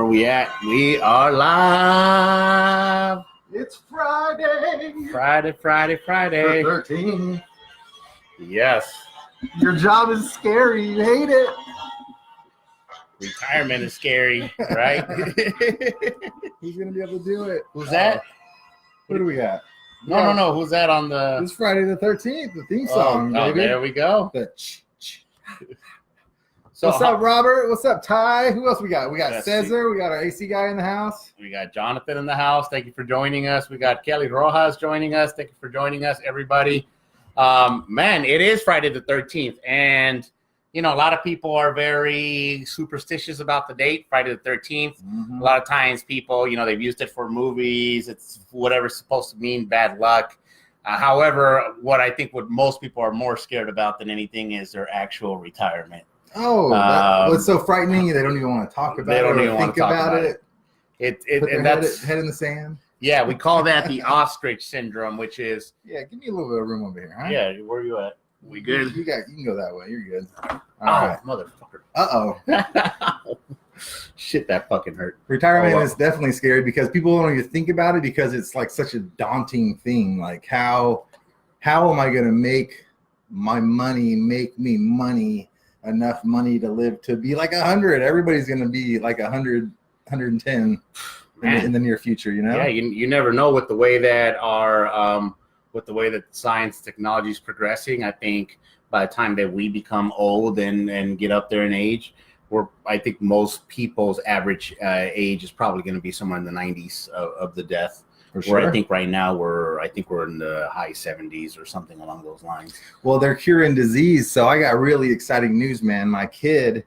we at? We are live. It's Friday. Friday. The 13th. Yes. Your job is scary. You hate it. Retirement is scary, right? Who's going to be able to do it? Who's that? Who do we got? No. Who's that on the... It's Friday the 13th, the theme song, oh, baby. there we go. So what's up, Robert? What's up, Ty? Who else we got? We got Yes, Cesar. We got our AC guy in the house. We got Jonathan in the house. Thank you for joining us. We got Kelly Rojas joining us. Thank you for joining us, everybody. Man, it is Friday the 13th. And, you know, a lot of people are very superstitious about the date, Friday the 13th. Mm-hmm. A lot of times people, you know, they've used it for movies. It's whatever's supposed to mean bad luck. However, what most people are more scared about than anything is their actual retirement. Oh, what's so frightening? They don't even want to talk about it or think about it. Put their head in the sand. Yeah, we call that the ostrich syndrome, which is... Yeah, give me a little bit of room over here, huh? Yeah, where are you at? We good? You can go that way. You're good. All right. Motherfucker. Uh-oh. Shit, that fucking hurt. Retirement is definitely scary because people don't even think about it because it's like such a daunting thing. Like, how am I going to make my money make me money, enough money to live to be like 100? Everybody's going to be like 100, 110 in the near future, you know? Yeah, you never know with the way that science technology is progressing. I think by the time that we become old and get up there in age, I think most people's average age is probably going to be somewhere in the 90s of the death. For sure. Where I think right now we're in the high 70s or something along those lines. Well, they're curing disease, so I got really exciting news, man. My kid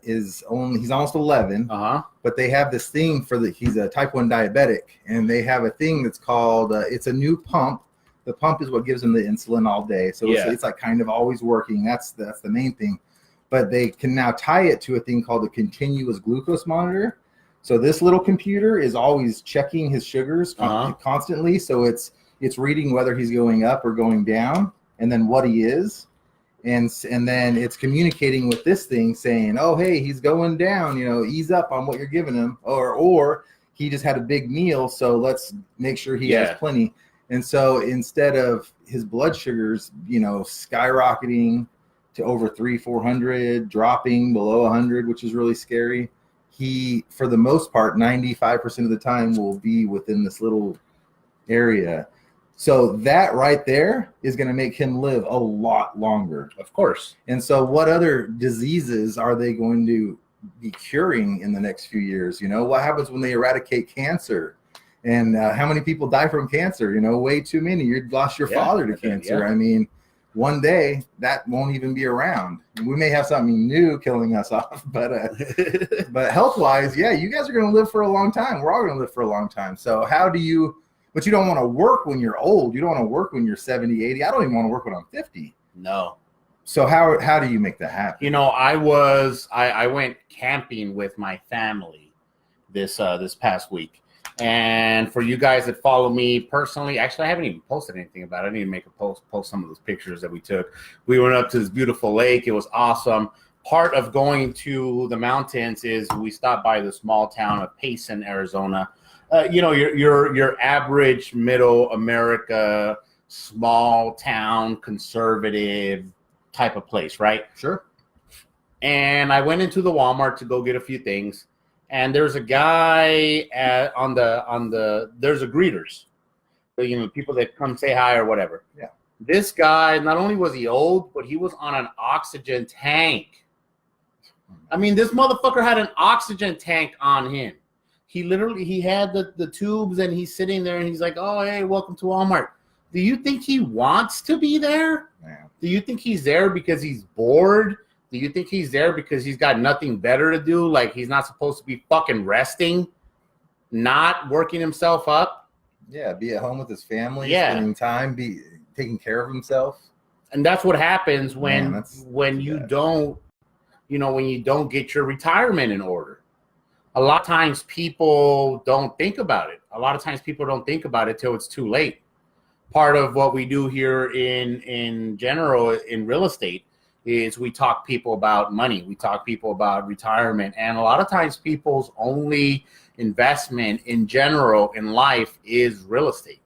he's almost 11, but they have this thing he's a type 1 diabetic, and they have a thing that's called it's a new pump. The pump is what gives him the insulin all day, so it's like kind of always working. That's the main thing. But they can now tie it to a thing called a continuous glucose monitor. So this little computer is always checking his sugars constantly. So it's reading whether he's going up or going down, and then what he is. And then it's communicating with this thing saying, oh, hey, he's going down, ease up on what you're giving him. Or he just had a big meal, so let's make sure he has plenty. And so instead of his blood sugars, skyrocketing to over 300-400, dropping below 100, which is really scary, he, for the most part, 95% of the time will be within this little area. So that right there is going to make him live a lot longer. Of course. And so what other diseases are they going to be curing in the next few years? What happens when they eradicate cancer? And how many people die from cancer? Way too many. You lost your father to cancer. I mean, one day that won't even be around. We may have something new killing us off, but health-wise, you guys are going to live for a long time. We're all going to live for a long time. So but you don't want to work when you're old. You don't want to work when you're 70, 80. I don't even want to work when I'm 50. No. So how do you make that happen? I went camping with my family this past week. And for you guys that follow me personally, actually, I haven't even posted anything about it. I need to make a post some of those pictures that we took. We went up to this beautiful lake. It was awesome. Part of going to the mountains is we stopped by the small town of Payson, Arizona. Your average middle America, small town, conservative type of place, right? Sure. And I went into the Walmart to go get a few things. And there's a guy there's a greeters, people that come say hi or whatever. Yeah. This guy, not only was he old, but he was on an oxygen tank. I mean, this motherfucker had an oxygen tank on him. He had the tubes, and he's sitting there and he's like, oh, hey, welcome to Walmart. Do you think he wants to be there? Yeah. Do you think he's there because he's bored? Do you think he's there because he's got nothing better to do? Like he's not supposed to be fucking resting, not working himself up? Yeah, be at home with his family, spending time, be taking care of himself. And that's what happens when you don't get your retirement in order. A lot of times people don't think about it. A lot of times people don't think about it till it's too late. Part of what we do here in general in real estate is we talk people about money. We talk people about retirement. And a lot of times people's only investment in general in life is real estate.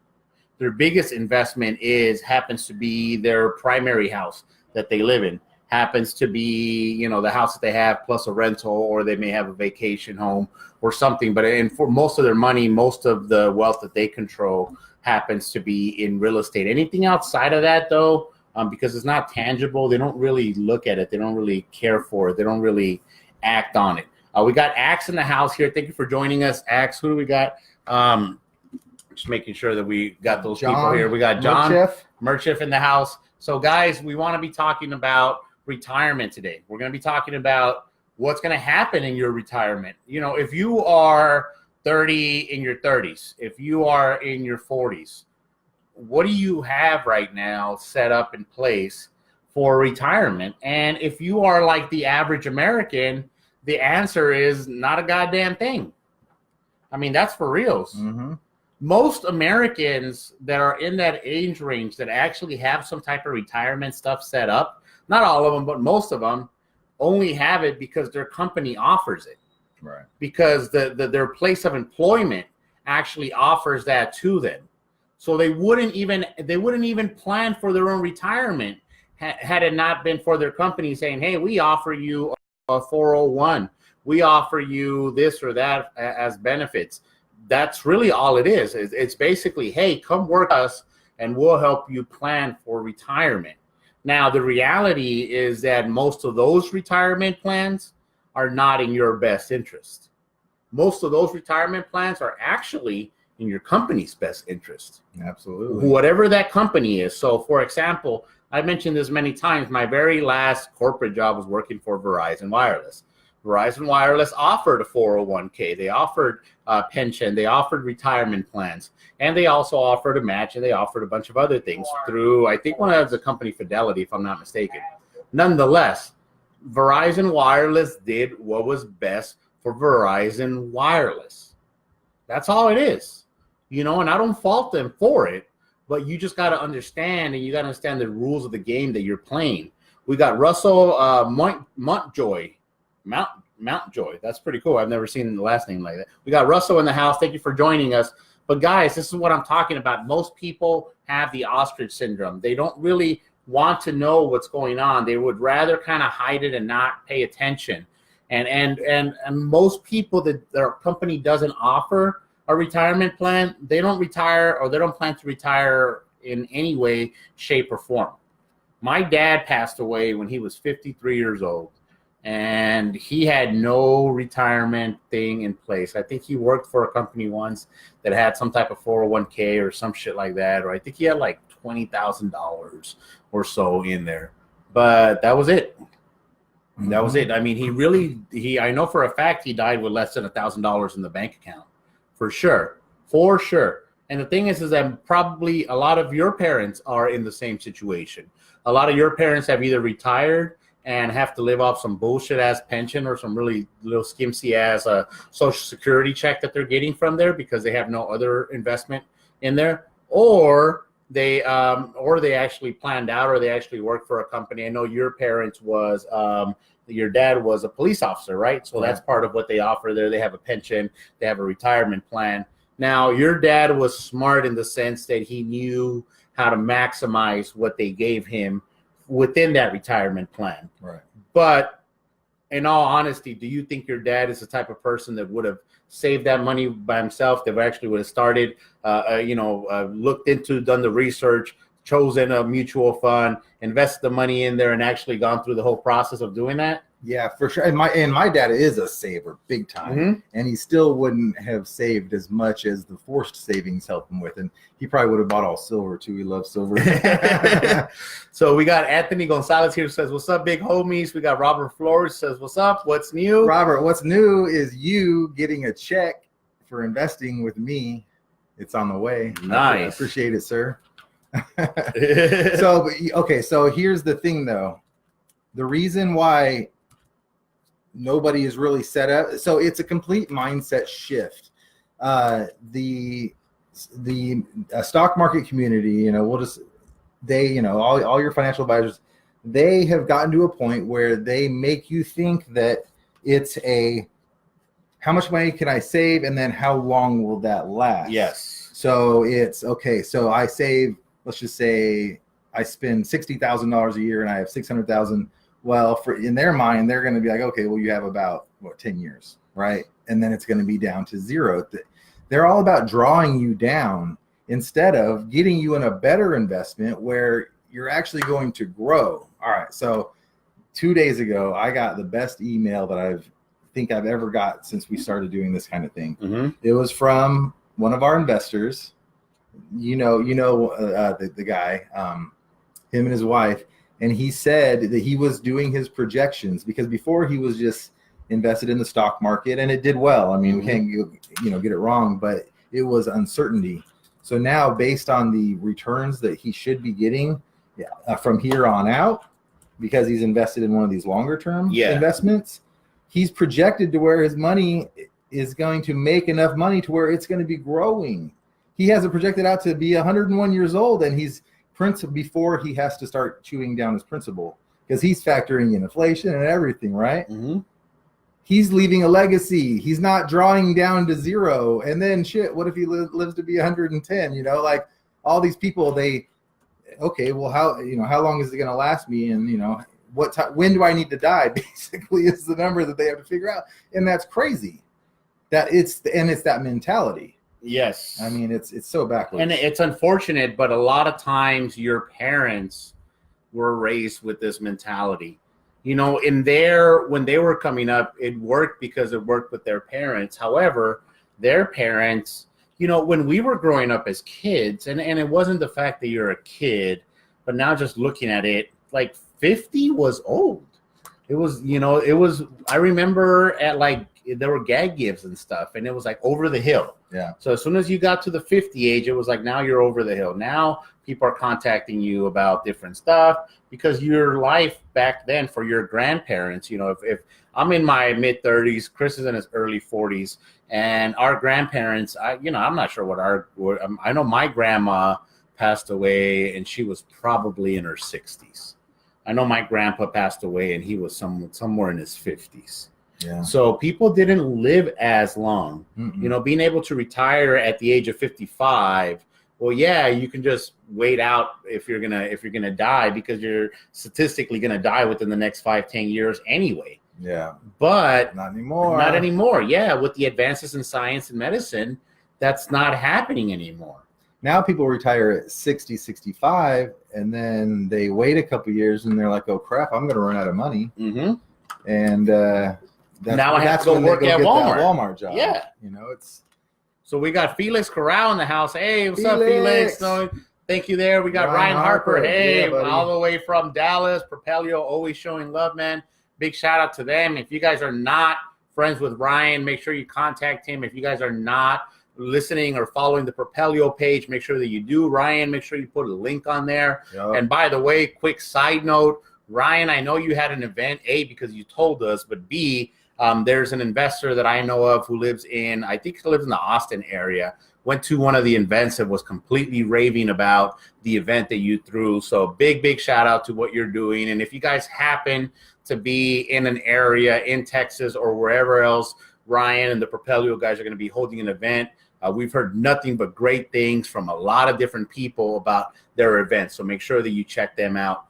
Their biggest investment happens to be their primary house that they live in, happens to be, the house that they have plus a rental, or they may have a vacation home or something. And for most of their money, most of the wealth that they control happens to be in real estate. Anything outside of that, though, because it's not tangible, they don't really look at it. They don't really care for it. They don't really act on it. We got Axe in the house here. Thank you for joining us, Axe. Who do we got? Just making sure that we got those people here. We got John Merchiff in the house. So, guys, we want to be talking about retirement today. We're going to be talking about what's going to happen in your retirement. If you are 30 in your 30s, if you are in your 40s, what do you have right now set up in place for retirement? And if you are like the average American, the answer is not a goddamn thing. I mean, that's for reals. Mm-hmm. Most Americans that are in that age range that actually have some type of retirement stuff set up, not all of them, but most of them, only have it because their company offers it. Right. Because their place of employment actually offers that to them. So they wouldn't even plan for their own retirement had it not been for their company saying, hey, we offer you a 401. We offer you this or that as benefits. That's really all it is. It's basically, hey, come work with us and we'll help you plan for retirement. Now, the reality is that most of those retirement plans are not in your best interest. Most of those retirement plans are actually in your company's best interest. Absolutely. Whatever that company is. So, for example, I mentioned this many times. My very last corporate job was working for Verizon Wireless. Verizon Wireless offered a 401k. They offered a pension. They offered retirement plans. And they also offered a match, and they offered a bunch of other things through, I think one of the company Fidelity, if I'm not mistaken. Nonetheless, Verizon Wireless did what was best for Verizon Wireless. That's all it is. And I don't fault them for it, but you just got to understand, and you got to understand the rules of the game that you're playing. We got Russell Mountjoy. That's pretty cool. I've never seen the last name like that. We got Russell in the house. Thank you for joining us. But guys, this is what I'm talking about. Most people have the ostrich syndrome. They don't really want to know what's going on. They would rather kind of hide it and not pay attention. And most people that their company doesn't offer a retirement plan, they don't retire, or they don't plan to retire in any way, shape, or form. My dad passed away when he was 53 years old. And he had no retirement thing in place. I think he worked for a company once that had some type of 401k or some shit like that. Or I think he had like $20,000 or so in there. But that was it. Mm-hmm. That was it. I mean, I know for a fact he died with less than $1,000 in the bank account. For sure. And the thing is that probably a lot of your parents are in the same situation. A lot of your parents have either retired and have to live off some bullshit ass pension or some really little skimsy ass social security check that they're getting from there because they have no other investment in there, or they actually planned out, or they actually work for a company. I know your parents was your dad was a police officer, right? So that's part of what they offer there. They have a pension, they have a retirement plan. Now, your dad was smart in the sense that he knew how to maximize what they gave him within that retirement plan. Right. But in all honesty, do you think your dad is the type of person that would have saved that money by himself, that actually would have started, looked into, done the research, chosen a mutual fund, invested the money in there, and actually gone through the whole process of doing that? Yeah, for sure. And my dad is a saver, big time. Mm-hmm. And he still wouldn't have saved as much as the forced savings helped him with. And he probably would have bought all silver too. He loves silver. So we got Anthony Gonzalez here who says, "What's up, big homies?" We got Robert Flores says, "What's up? What's new?" Robert, what's new is you getting a check for investing with me. It's on the way. Nice. I appreciate it, sir. So here's the thing, though. The reason why nobody is really set up, so it's a complete mindset shift. The stock market community, all your financial advisors, they have gotten to a point where they make you think that it's how much money can I save, and then how long will that last? Yes. So it's okay. So I save, let's just say I spend $60,000 a year and I have 600,000. Well, in their mind, they're going to be like, okay, well, you have about 10 years, right? And then it's going to be down to zero. They're all about drawing you down instead of getting you in a better investment where you're actually going to grow. All right. So 2 days ago, I got the best email that I've ever got since we started doing this kind of thing. Mm-hmm. It was from one of our investors. The guy, him and his wife, and he said that he was doing his projections because before he was just invested in the stock market and it did well. I mean, we can't get it wrong, but it was uncertainty. So now, based on the returns that he should be getting from here on out, because he's invested in one of these longer term investments, he's projected to where his money is going to make enough money to where it's going to be growing. He has it projected out to be 101 years old, and he's before he has to start chewing down his principal because he's factoring in inflation and everything, right? Mm-hmm. He's leaving a legacy. He's not drawing down to zero. And then what if he lives to be 110? Like all these people, well, how long is it going to last me? And when do I need to die? Basically, is the number that they have to figure out, and that's crazy. It's that mentality. Yes. I mean, it's so backwards. And it's unfortunate, but a lot of times your parents were raised with this mentality. When they were coming up, it worked because it worked with their parents. However, their parents, when we were growing up as kids, and it wasn't the fact that you're a kid, but now just looking at it, like 50 was old. It was, I remember there were gag gifts and stuff, and it was like over the hill. Yeah. So as soon as you got to the 50 age, it was like, now you're over the hill. Now people are contacting you about different stuff because your life back then for your grandparents, if I'm in my mid 30s, Kris is in his early 40s, and our grandparents, I'm not sure I know my grandma passed away and she was probably in her 60s. I know my grandpa passed away and he was somewhere in his 50s. Yeah. So people didn't live as long. Mm-mm. Being able to retire at the age of 55, well, yeah, you can just wait out if you're gonna die because you're statistically gonna die within the next 5-10 years anyway. Yeah. But not anymore. Not anymore. Yeah, with the advances in science and medicine, that's not happening anymore. Now people retire at 60, 65, and then they wait a couple years and they're like, oh crap, I'm gonna run out of money. Mm-hmm. And now I have to go work at Walmart. Walmart job. Yeah. It's. So we got Felix Corral in the house. Hey, what's up, Felix? So, thank you there. We got Ryan Harper. Hey, all the way from Dallas. Propelio, always showing love, man. Big shout out to them. If you guys are not friends with Ryan, make sure you contact him. If you guys are not listening or following the Propelio page, make sure that you do. Ryan, make sure you put a link on there. Yep. And by the way, quick side note, Ryan, I know you had an event, A, because you told us, but B, there's an investor that I know of who lives in the Austin area, went to one of the events and was completely raving about the event that you threw. So big shout out to what you're doing. And if you guys happen to be in an area in Texas or wherever else, Ryan and the Propelio guys are going to be holding an event. We've heard nothing but great things from a lot of different people about their events. So make sure that you check them out.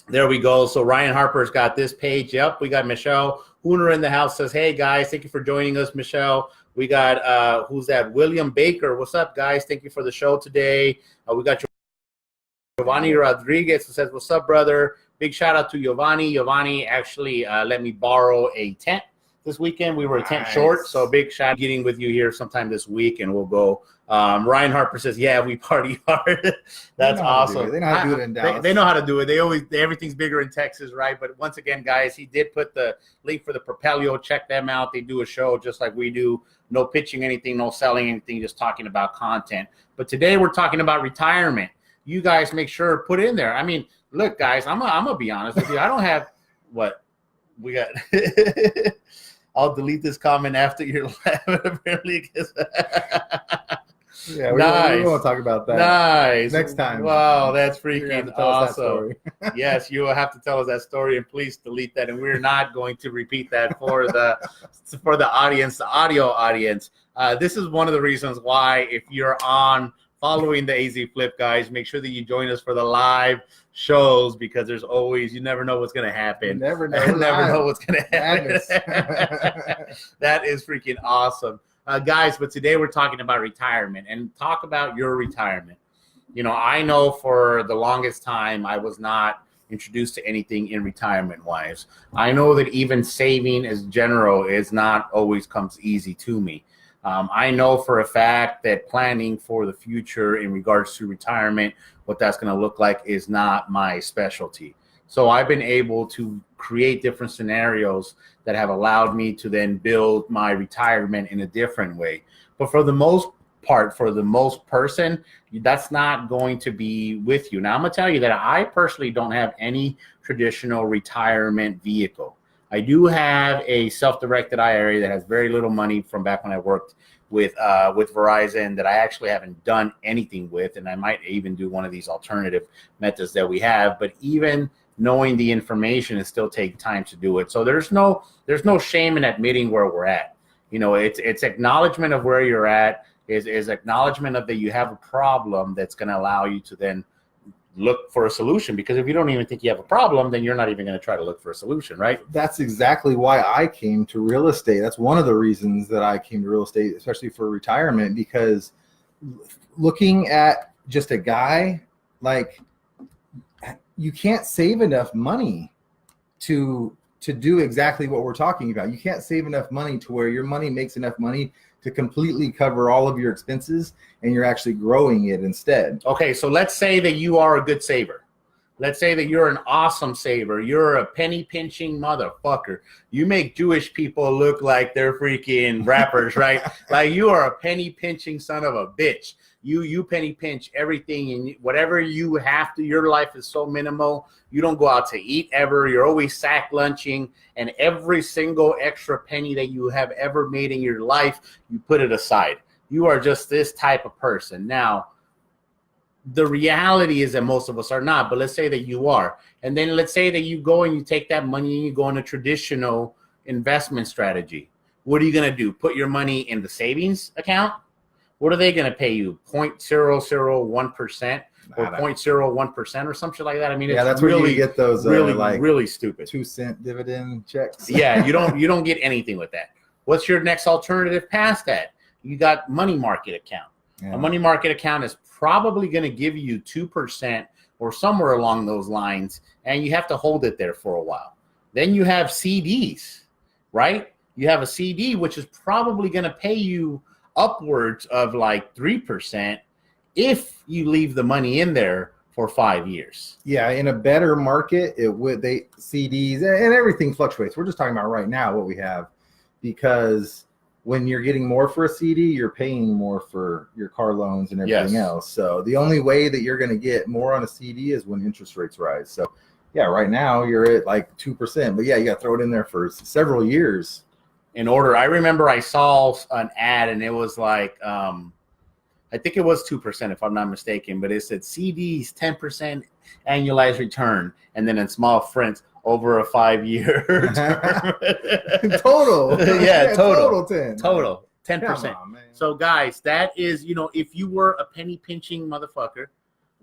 There we go. So Ryan Harper's got this page. Yep, we got Michelle Hooner in the house. Says, hey, guys, thank you for joining us, Michelle. We got, who's that? William Baker. What's up, guys? Thank you for the show today. We got Giovanni Rodriguez who says, what's up, brother? Big shout out to Giovanni. Giovanni actually let me borrow a tent this weekend. We were a tent short, so big shout out getting with you here sometime this week, and we'll go. Ryan Harper says, yeah, we party hard. That's awesome. They know how to do it in Dallas. They know how to do it. Everything's bigger in Texas, right? But once again, guys, he did put the link for the Propelio. Check them out. They do a show just like we do. No pitching anything, no selling anything, just talking about content. But today we're talking about retirement. You guys make sure to put in there. I mean, look, guys, I'm gonna be honest with you. I don't have what we got. I'll delete this comment after your laugh, apparently. Yeah, Nice. we won't talk about that. Nice. Next time. Wow, that's freaking awesome. Story. Yes, you will have to tell us that story, and please delete that. And we're not going to repeat that for the audience, the audio audience. This is one of the reasons why, if you're following the AZ Flip, guys, make sure that you join us for the live shows, because there's always, you never know what's going to happen. You never know. Never know what's going to happen. That is freaking awesome. Guys, but today we're talking about retirement, and talk about your retirement. You know, I know for the longest time I was not introduced to anything in retirement wise. I know that even saving as general is not always comes easy to me. I know for a fact that planning for the future in regards to retirement, what that's going to look like, is not my specialty. So I've been able to create different scenarios that have allowed me to then build my retirement in a different way. But for the most part, for the most person, that's not going to be with you. Now, I'm going to tell you that I personally don't have any traditional retirement vehicle. I do have a self-directed IRA that has very little money from back when I worked with Verizon that I actually haven't done anything with, and I might even do one of these alternative methods that we have. But even knowing the information, it still takes time to do it. So there's no shame in admitting where we're at. You know, it's acknowledgement of where you're at, is acknowledgement of that you have a problem that's going to allow you to then look for a solution. Because if you don't even think you have a problem, then you're not even going to try to look for a solution, right? That's exactly why I came to real estate. That's one of the reasons that I came to real estate, especially for retirement, because looking at just a guy, like, you can't save enough money to do exactly what we're talking about. You can't save enough money to where your money makes enough money to completely cover all of your expenses, and you're actually growing it instead. Okay, so let's say that you are a good saver. Let's say that you're an awesome saver. You're a penny pinching motherfucker. You make Jewish people look like they're freaking rappers, right? Like, you are a penny pinching son of a bitch. You penny pinch everything, and whatever you have to, your life is so minimal. You don't go out to eat ever. You're always sack lunching, and every single extra penny that you have ever made in your life, you put it aside. You are just this type of person. Now, the reality is that most of us are not, but let's say that you are. And then let's say that you go and you take that money and you go on a traditional investment strategy. What are you going to do? Put your money in the savings account? What are they going to pay you? 0.001% or 0.01% or something like that? I mean, yeah, it's that's really, where you get those really stupid 2-cent dividend checks. Yeah, you don't get anything with that. What's your next alternative past that? You got money market account. Yeah. A money market account is probably going to give you 2% or somewhere along those lines, and you have to hold it there for a while. Then you have CDs, right? You have a CD, which is probably going to pay you upwards of like 3% if you leave the money in there for 5 years. Yeah, in a better market, CDs and everything fluctuates. We're just talking about right now what we have, because when you're getting more for a CD, you're paying more for your car loans and everything else. So the only way that you're going to get more on a CD is when interest rates rise. So yeah, right now you're at like 2%, but yeah, you got to throw it in there for several years. In order, I remember I saw an ad, and it was like, I think it was 2% if I'm not mistaken, but it said CDs 10% annualized return, and then in small print over a 5-year term. Total. Yeah, total 10. Total 10%. Come on, man. So guys, that is, if you were a penny pinching motherfucker,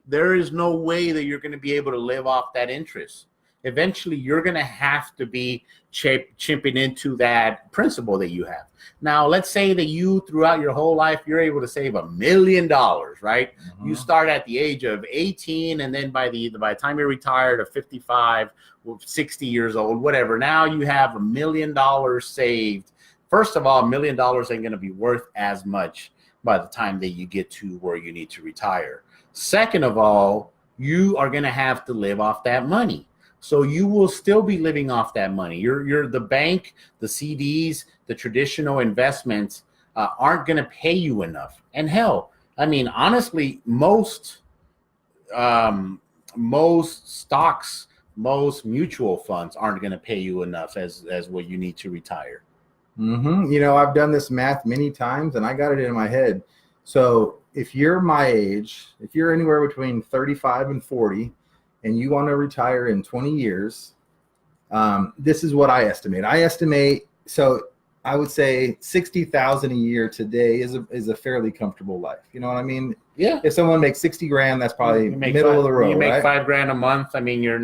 there is no way that you're going to be able to live off that interest. Eventually, you're going to have to be chipping into that principal that you have. Now, let's say that you, throughout your whole life, you're able to save $1 million, right? Mm-hmm. You start at the age of 18, and then by the time you're retired of 55, 60 years old, whatever, now you have $1 million saved. First of all, $1 million ain't going to be worth as much by the time that you get to where you need to retire. Second of all, you are going to have to live off that money. So you will still be living off that money. You're the bank, the CDs, the traditional investments aren't going to pay you enough. And hell, I mean, honestly, most stocks, most mutual funds aren't going to pay you enough as what you need to retire. Mm-hmm. I've done this math many times, and I got it in my head. So if you're my age, if you're anywhere between 35 and 40, and you want to retire in 20 years, this is what I estimate. So I would say 60,000 a year today is a fairly comfortable life. You know what I mean? Yeah. If someone makes 60 grand, that's probably middle of the road. You make right? $5,000 a month. I mean, you're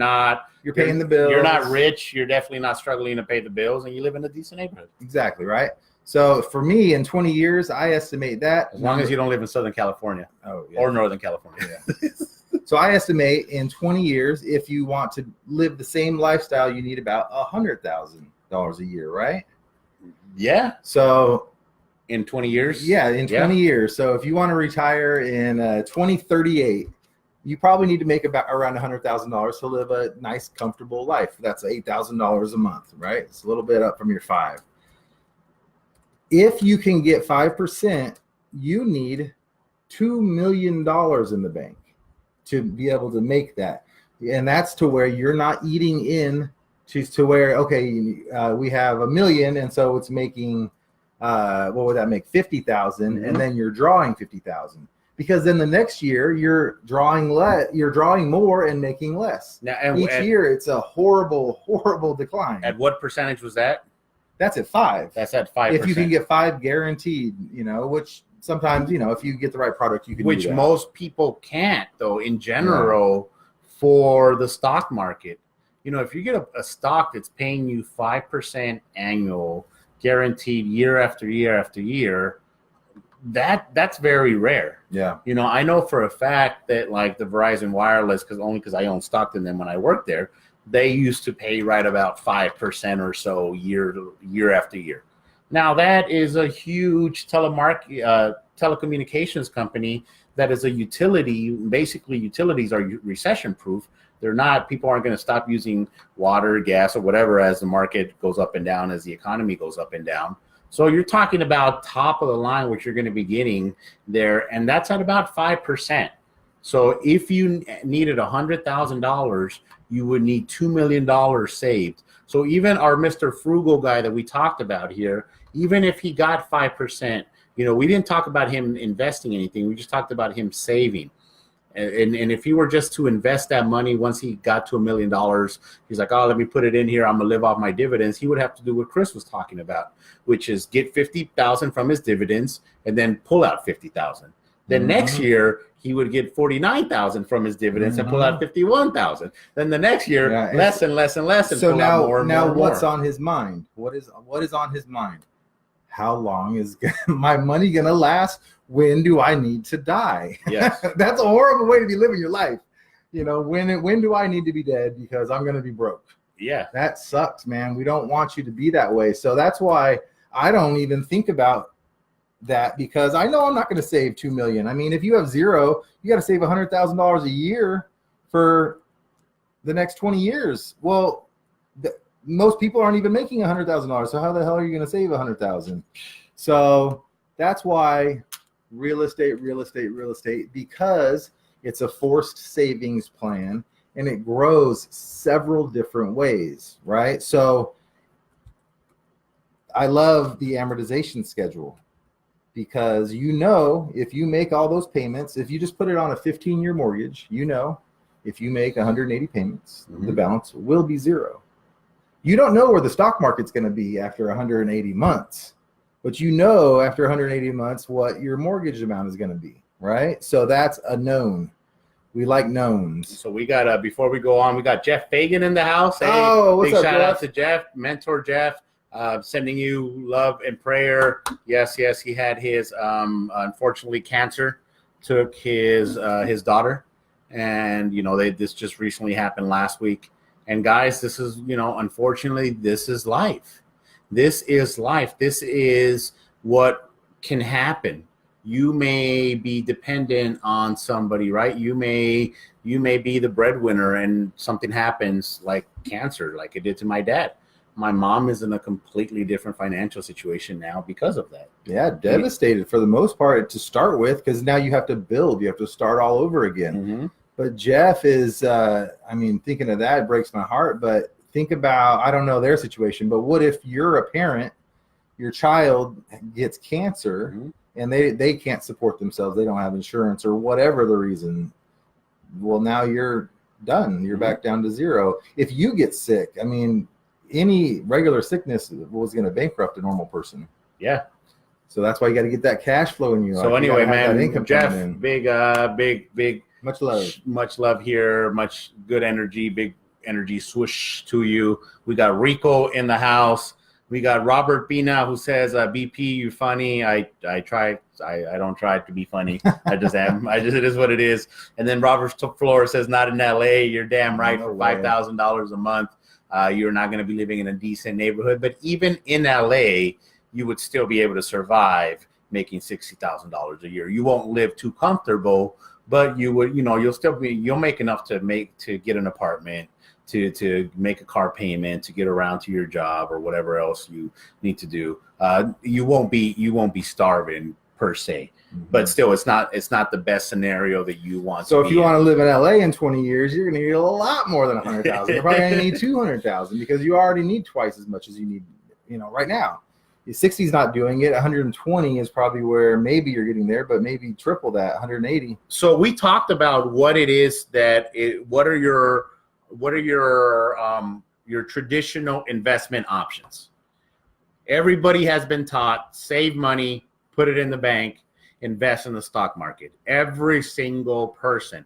paying the bills. You're not rich. You're definitely not struggling to pay the bills, and you live in a decent neighborhood. Exactly, right? So for me, in 20 years, I estimate that. As long as you don't live in Southern California or Northern California. Yeah. So I estimate in 20 years, if you want to live the same lifestyle, you need about $100,000 a year, right? Yeah. So in 20 years? Yeah, in 20 years. So if you want to retire in 2038, you probably need to make about around $100,000 to live a nice, comfortable life. That's $8,000 a month, right? It's a little bit up from your 5. If you can get 5%, you need $2 million in the bank to be able to make that. And that's to where you're not eating in to where, okay, we have $1 million. And so it's making, what would that make? 50,000. Mm-hmm. And then you're drawing 50,000, because then the next year you're drawing more and making less. Now, each year it's a horrible, horrible decline. At what percentage was that? That's at 5. That's at 5%. If you can get 5 guaranteed, which sometimes, if you get the right product, you can do that. Most people can't, though, in general, for the stock market. If you get a stock that's paying you 5% annual, guaranteed year after year after year, that's very rare. Yeah. I know for a fact that like the Verizon Wireless, because I own stock in them when I worked there, they used to pay right about 5% or so year after year. Now that is a huge telecommunications company that is a utility. Basically, utilities are recession proof. People aren't going to stop using water, gas, or whatever as the market goes up and down, as the economy goes up and down. So you're talking about top of the line, what you're going to be getting there, and that's at about 5%. So if you needed $100,000, you would need $2 million saved. So even our Mr. Frugal guy that we talked about here, even if he got 5%, we didn't talk about him investing anything. We just talked about him saving. And if he were just to invest that money once he got to $1 million, he's like, oh, let me put it in here. I'm going to live off my dividends. He would have to do what Kris was talking about, which is get $50,000 from his dividends and then pull out $50,000. Then next year, he would get $49,000 from his dividends and pull out $51,000. Then the next year, less and less and less. And so pull out more and more and what's more. on his mind? What is on his mind? How long is my money going to last? When do I need to die? Yes. That's a horrible way to be living your life. When do I need to be dead because I'm going to be broke? Yeah. That sucks, man. We don't want you to be that way. So that's why I don't even think about that, because I know I'm not going to save $2 million. I mean, if you have zero, you got to save $100,000 a year for the next 20 years. Well, most people aren't even making $100,000. So how the hell are you going to save $100,000? So that's why real estate, because it's a forced savings plan and it grows several different ways, right? So I love the amortization schedule, because if you make all those payments, if you just put it on a 15-year mortgage, if you make 180 payments, the balance will be zero. You don't know where the stock market's going to be after 180 months, but after 180 months what your mortgage amount is going to be, right? So that's a known. We like knowns. So we got before we go on, we got Jeff Fagan in the house. Hey, what's big up, shout Jeff? out to Jeff, mentor Jeff. Sending you love and prayer. Yes, he had his unfortunately cancer took his daughter, and this just recently happened last week. And guys, this is unfortunately, this is life. This is life. This is what can happen. You may be dependent on somebody, right? You may be the breadwinner and something happens like cancer, like it did to my dad. My mom is in a completely different financial situation now because of that. Yeah, devastated for the most part to start with, because now you have to build. You have to start all over again. Mm-hmm. But Jeff is, thinking of that, it breaks my heart. But think about, I don't know their situation, but what if you're a parent, your child gets cancer, and they can't support themselves. They don't have insurance or whatever the reason. Well, now you're done. You're back down to zero. If you get sick, I mean, any regular sickness was going to bankrupt a normal person. Yeah. So that's why you got to get that cash flow in you. So anyway, man, Jeff, big much love here, much good energy, big energy swoosh to you. We got Rico in the house. We got Robert Pina, who says, BP, you funny. I try. I don't try to be funny. I just am. It is what it is. And then Robert Flores says, not in LA. You're damn right. For $5,000 a month, you're not going to be living in a decent neighborhood. But even in LA, you would still be able to survive making $60,000 a year. You won't live too comfortable, but you would, you'll make enough to get an apartment, to make a car payment, to get around to your job or whatever else you need to do. You won't be starving per se, but still, it's not the best scenario that you want. So if you want to live in LA in 20 years, you're going to need a lot more than 100,000. You're probably going to need 200,000 because you already need twice as much as you need, right now. 60 is not doing it. 120 is probably where maybe you're getting there, but maybe triple that, 180. So we talked about what it is what are your traditional investment options. Everybody has been taught, save money, put it in the bank, invest in the stock market. Every single person.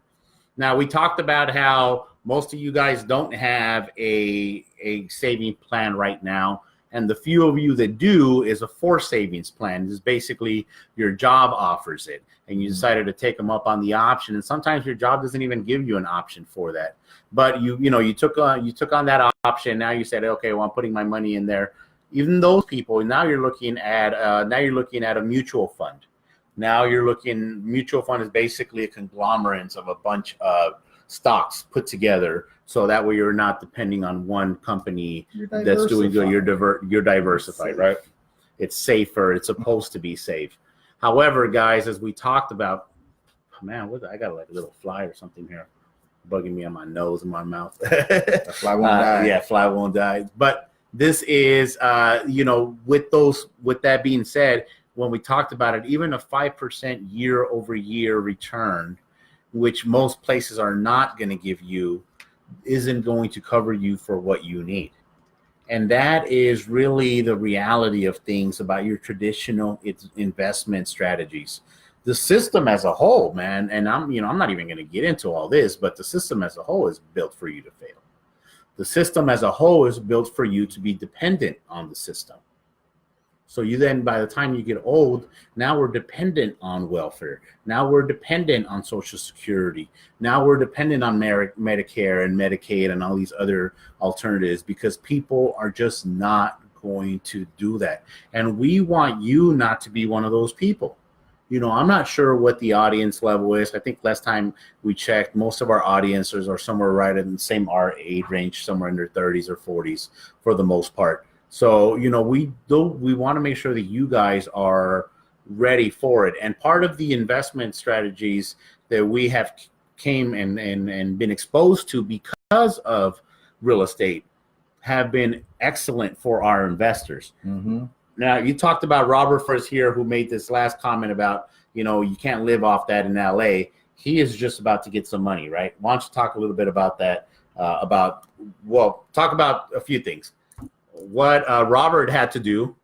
Now, we talked about how most of you guys don't have a saving plan right now. And the few of you that do is a forced savings plan. This is basically your job offers it, and you decided to take them up on the option. And sometimes your job doesn't even give you an option for that. But you took on that option. Now you said, okay, well, I'm putting my money in there. Even those people, now you're looking at a mutual fund. Mutual fund is basically a conglomerate of a bunch of stocks put together. So that way you're not depending on one company that's doing good. You're diversified, right? It's safer. It's supposed to be safe. However, guys, as we talked about, man, I got like a little fly or something here bugging me on my nose and my mouth. A fly won't die. Yeah, fly won't die. But this is, with that being said, when we talked about it, even a 5% year-over-year return, which most places are not going to give you, isn't going to cover you for what you need. And that is really the reality of things about your traditional investment strategies. The system as a whole, man, and I'm not even going to get into all this, but the system as a whole is built for you to fail. The system as a whole is built for you to be dependent on the system. So you then, by the time you get old, now we're dependent on welfare. Now we're dependent on Social Security. Now we're dependent on Medicare and Medicaid and all these other alternatives because people are just not going to do that. And we want you not to be one of those people. I'm not sure what the audience level is. I think last time we checked, most of our audiences are somewhere right in the same age range, somewhere in their 30s or 40s for the most part. So, we want to make sure that you guys are ready for it. And part of the investment strategies that we have came and been exposed to because of real estate have been excellent for our investors. Mm-hmm. Now, you talked about Robert first here, who made this last comment about, you can't live off that in LA. He is just about to get some money, right? Why don't you talk a little bit about that, talk about a few things. What Robert had to do,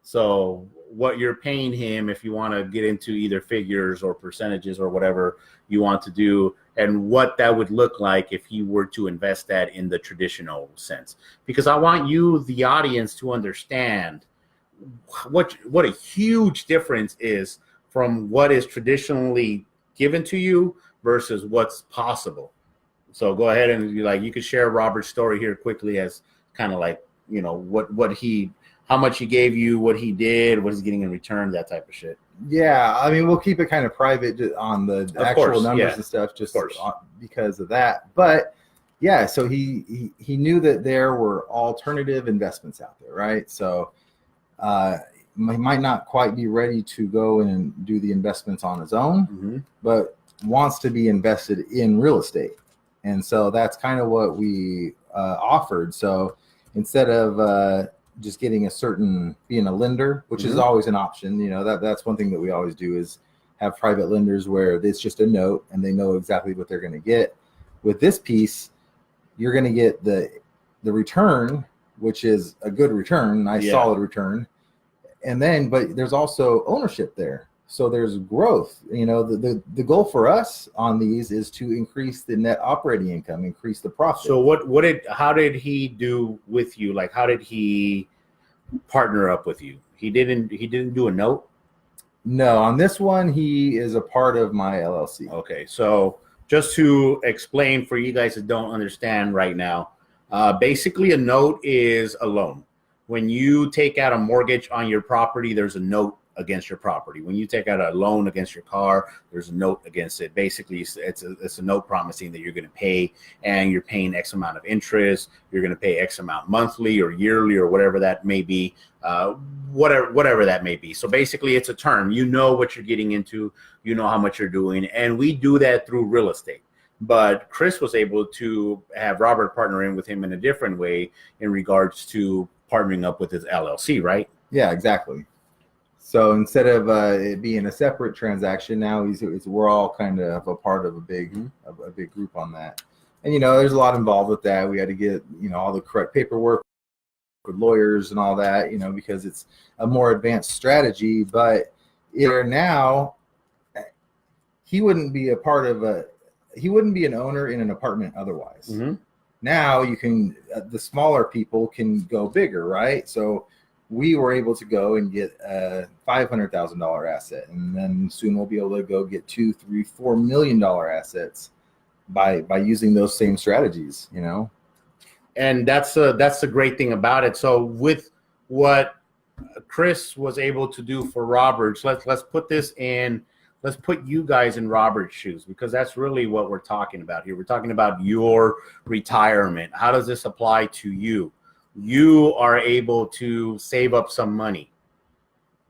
so what you're paying him if you want to get into either figures or percentages or whatever you want to do, and what that would look like if you were to invest that in the traditional sense. Because I want you, the audience, to understand what a huge difference is from what is traditionally given to you versus what's possible. So go ahead and you could share Robert's story here quickly as kind of like, how much he gave you, what he did, what he's getting in return, that type of shit. Yeah, I mean, we'll keep it kind of private on the actual numbers and stuff, just because of that. But yeah, so he knew that there were alternative investments out there, right? So he might not quite be ready to go and do the investments on his own, but wants to be invested in real estate. And so that's kind of what we offered. So instead of just getting being a lender, which is always an option. That's one thing that we always do is have private lenders where it's just a note and they know exactly what they're going to get. With this piece, you're going to get the return, which is a good return, nice solid return. And then, but there's also ownership there. So there's growth. The goal for us on these is to increase the net operating income, increase the profit. So how did he do with you? Like, how did he partner up with you? He didn't do a note? No, on this one, he is a part of my LLC. Okay. So just to explain for you guys that don't understand right now, basically a note is a loan. When you take out a mortgage on your property, there's a note against your property. When you take out a loan against your car, there's a note against it. Basically, it's a note promising that you're going to pay, and you're paying X amount of interest. You're going to pay X amount monthly or yearly or whatever that may be, whatever that may be. So basically, it's a term. You know what you're getting into. You know how much you're doing, and we do that through real estate. But Kris was able to have Robert partner in with him in a different way in regards to partnering up with his LLC, right? Yeah, exactly. So instead of it being a separate transaction, now we're all kind of a part of a big group on that. And there's a lot involved with that. We had to get all the correct paperwork with lawyers and all that, because it's a more advanced strategy. But now he wouldn't be a part of he wouldn't be an owner in an apartment otherwise. Now you can the smaller people can go bigger, right? So we were able to go and get a $500,000 asset, and then soon we'll be able to go get $2, $3, $4 million assets by using those same strategies, And that's the great thing about it. So with what Kris was able to do for Robert's, let's put you guys in Robert's shoes, because that's really what we're talking about here. We're talking about your retirement. How does this apply to you? You are able to save up some money.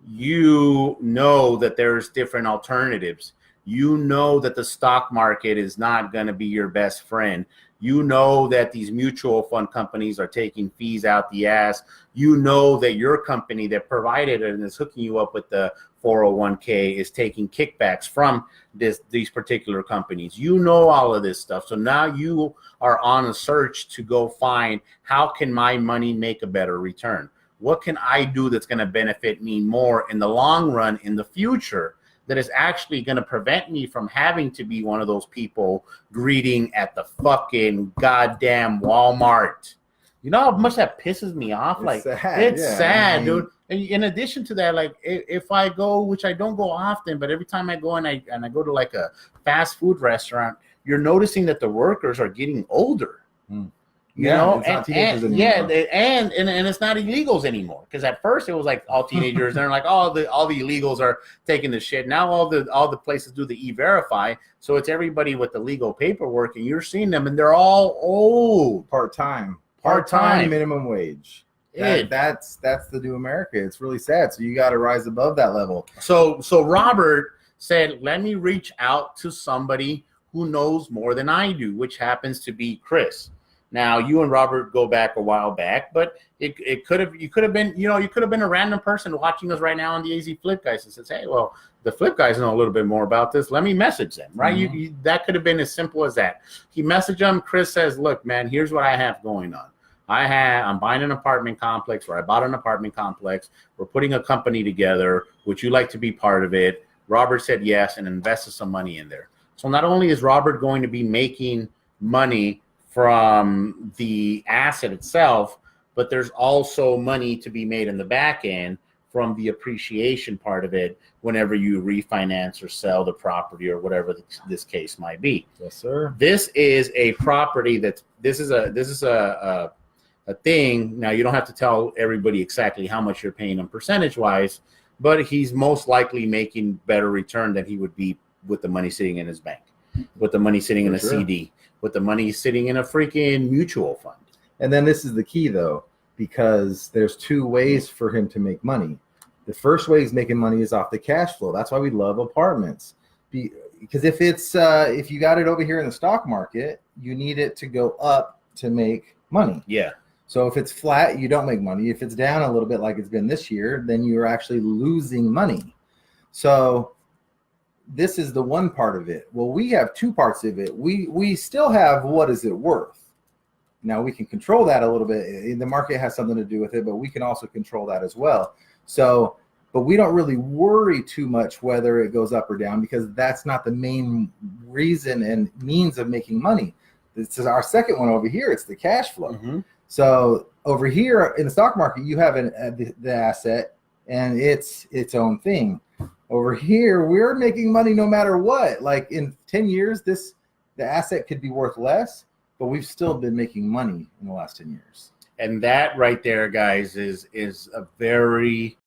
You know that there's different alternatives. You know that the stock market is not going to be your best friend. You know that these mutual fund companies are taking fees out the ass. You know that your company that provided it and is hooking you up with the 401k is taking kickbacks from these particular companies. You know all of this stuff. So now you are on a search to go find, how can my money make a better return? What can I do that's going to benefit me more in the long run, in the future, that is actually going to prevent me from having to be one of those people greeting at the fucking goddamn Walmart. You know how much that pisses me off? It's sad, dude. And in addition to that, like if I go, which I don't go often, but every time I go and I go to like a fast food restaurant, you're noticing that the workers are getting older. You know, and it's not illegals anymore. Because at first it was like all teenagers, and they're like, all the illegals are taking the shit. Now all the places do the E-Verify, so it's everybody with the legal paperwork, and you're seeing them, and they're all old, part-time minimum wage. That's the new America. It's really sad. So you got to rise above that level. So Robert said, let me reach out to somebody who knows more than I do, which happens to be Kris. Now, you and Robert go back a while back, but you could have been a random person watching us right now on the AZ Flip Guys and says, hey, well, the Flip Guys know a little bit more about this. Let me message them, right? Mm-hmm. That could have been as simple as that. He messaged them. Kris says, look, man, here's what I have going on. I'm buying an apartment complex, or I bought an apartment complex. We're putting a company together. Would you like to be part of it? Robert said yes, and invested some money in there. So not only is Robert going to be making money from the asset itself, but there's also money to be made in the back end from the appreciation part of it whenever you refinance or sell the property or whatever this case might be. Yes, sir. This is a property this is a thing. Now, you don't have to tell everybody exactly how much you're paying him percentage wise, but he's most likely making better return than he would be with the money sitting in his bank, with the money sitting in a CD, with the money sitting in a freaking mutual fund. And then this is the key, though, because there's two ways for him to make money. The first way he's making money is off the cash flow. That's why we love apartments. Because if you got it over here in the stock market, you need it to go up to make money. Yeah. So if it's flat, you don't make money. If it's down a little bit like it's been this year, then you're actually losing money. So this is the one part of it. Well, we have two parts of it. We still have what is it worth. Now we can control that a little bit. The market has something to do with it, but we can also control that as well. So, but we don't really worry too much whether it goes up or down, because that's not the main reason and means of making money. This is our second one over here. It's the cash flow. Mm-hmm. So over here in the stock market, you have the asset and it's its own thing. Over here, we're making money no matter what. Like in 10 years, the asset could be worth less, but we've still been making money in the last 10 years. And that right there, guys, is a very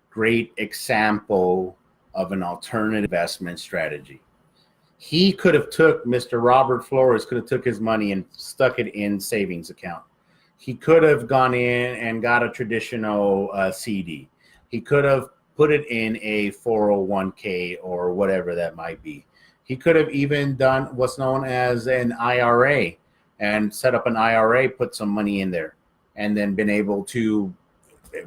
great example of an alternative investment strategy. He could have Mr. Robert Flores could have took his money and stuck it in savings account. He could have gone in and got a traditional CD. He could have put it in a 401k or whatever that might be. He could have even done what's known as an IRA and set up an IRA, put some money in there, and then been able to,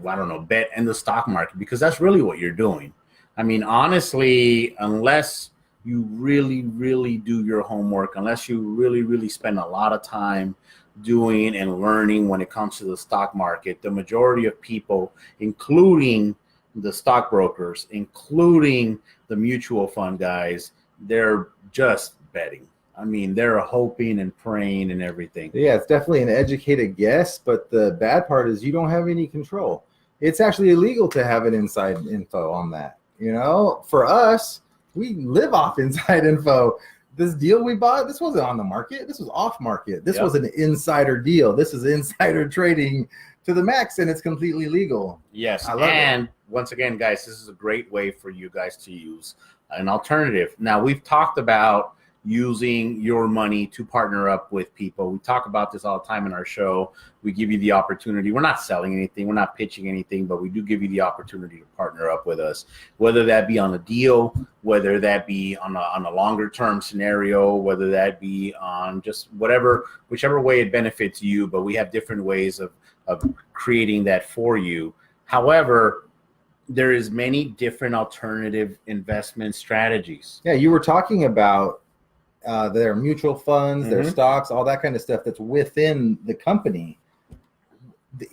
I don't know, bet in the stock market, because that's really what you're doing. I mean, honestly, unless you really, really do your homework, unless you really, really spend a lot of time doing and learning when it comes to the stock market, the majority of people, including the stockbrokers, including the mutual fund guys, they're just betting. I mean, they're hoping and praying and everything. Yeah, it's definitely an educated guess, but the bad part is you don't have any control. It's actually illegal to have an inside info on that. You know, for us, we live off inside info. This deal we bought, this wasn't on the market. This was off market. This was an insider deal. This is insider trading to the max, and it's completely legal. Yes, and once again, guys, this is a great way for you guys to use an alternative. Now, we've talked about using your money to partner up with people. We talk about this all the time in our show. We give you the opportunity. We're not selling anything. We're not pitching anything, but we do give you the opportunity to partner up with us, whether that be on a deal, whether that be on a longer term scenario, whether that be on just whichever way it benefits you. But we have different ways of creating that for you. However, there is many different alternative investment strategies. Yeah, you were talking about their mutual funds, their stocks, all that kind of stuff that's within the company.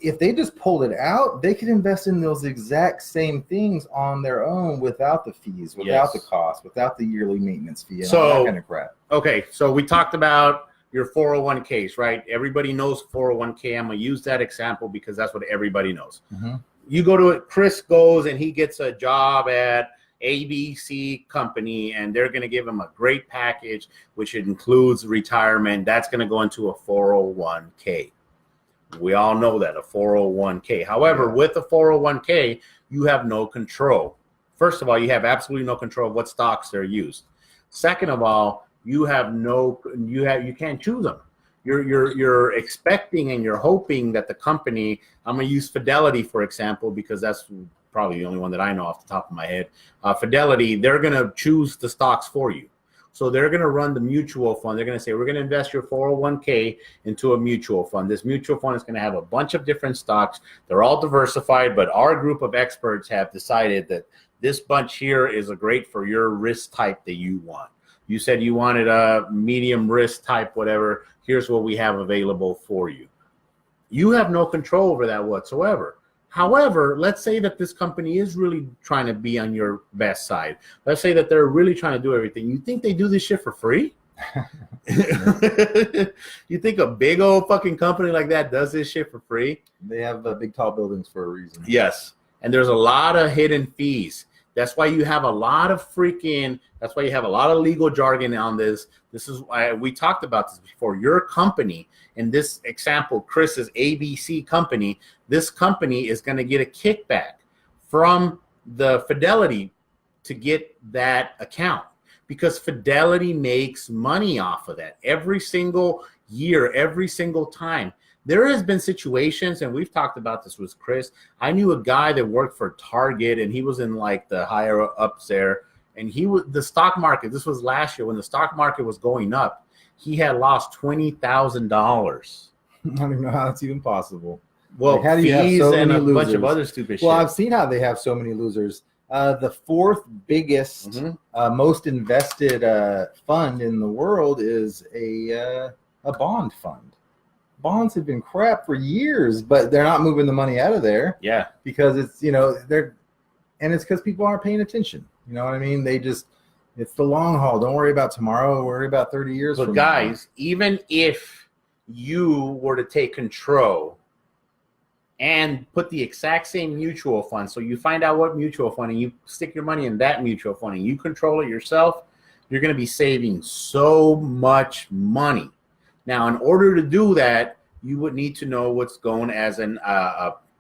If they just pulled it out, they could invest in those exact same things on their own without the fees, without the cost, without the yearly maintenance fee, and all that kind of crap. Okay, so we talked about your 401ks, right? Everybody knows 401k. I'm going to use that example because that's what everybody knows. Mm-hmm. You go to it, Chris goes and he gets a job at ABC company, and they're going to give him a great package, which includes retirement. That's going to go into a 401k. We all know that, a 401k. However, with a 401k, you have no control. First of all, you have absolutely no control of what stocks are used. Second of all, you can't choose them. You're expecting and you're hoping that the company, I'm going to use Fidelity, for example, because that's probably the only one that I know off the top of my head. Fidelity, they're going to choose the stocks for you. So they're going to run the mutual fund. They're going to say, we're going to invest your 401k into a mutual fund. This mutual fund is going to have a bunch of different stocks. They're all diversified, but our group of experts have decided that this bunch here is great for your risk type that you want. You said you wanted a medium risk type, whatever. Here's what we have available for you. You have no control over that whatsoever. However, let's say that this company is really trying to be on your best side. Let's say that they're really trying to do everything. You think they do this shit for free? You think a big old fucking company like that does this shit for free? They have big tall buildings for a reason. Yes. And there's a lot of hidden fees. That's why you have a lot of legal jargon on this. This is why we talked about this before. Your company, in this example, Chris's ABC company, this company is going to get a kickback from the Fidelity to get that account, because Fidelity makes money off of that every single year, every single time. There has been situations, and we've talked about this with Chris. I knew a guy that worked for Target, and he was in like the higher ups there. And the stock market, this was last year when the stock market was going up, he had lost $20,000 I don't even know how it's even possible. Well, like, how do you have so and many a losers? bunch of other stupid shit. Well, I've seen how they have so many losers. The fourth biggest, most invested fund in the world is a bond fund. Bonds have been crap for years, but they're not moving the money out of there. Yeah, because it's it's because people aren't paying attention. You know what I mean? It's the long haul. Don't worry about tomorrow. Worry about 30 years. But guys, even if you were to take control and put the exact same mutual fund, so you find out what mutual fund and you stick your money in that mutual fund and you control it yourself, you're going to be saving so much money. Now, in order to do that, you would need to know what's going as an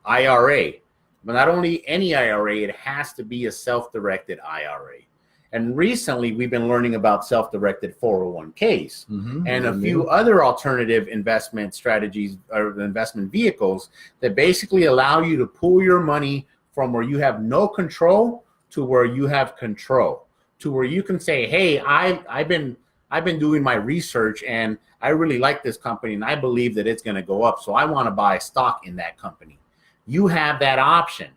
IRA. But not only any IRA, it has to be a self-directed IRA. And recently, we've been learning about self-directed 401ks and a few other alternative investment strategies or investment vehicles that basically allow you to pull your money from where you have no control to where you have control, to where you can say, hey, I've been doing my research and I really like this company and I believe that it's going to go up, so I want to buy stock in that company. You have that option.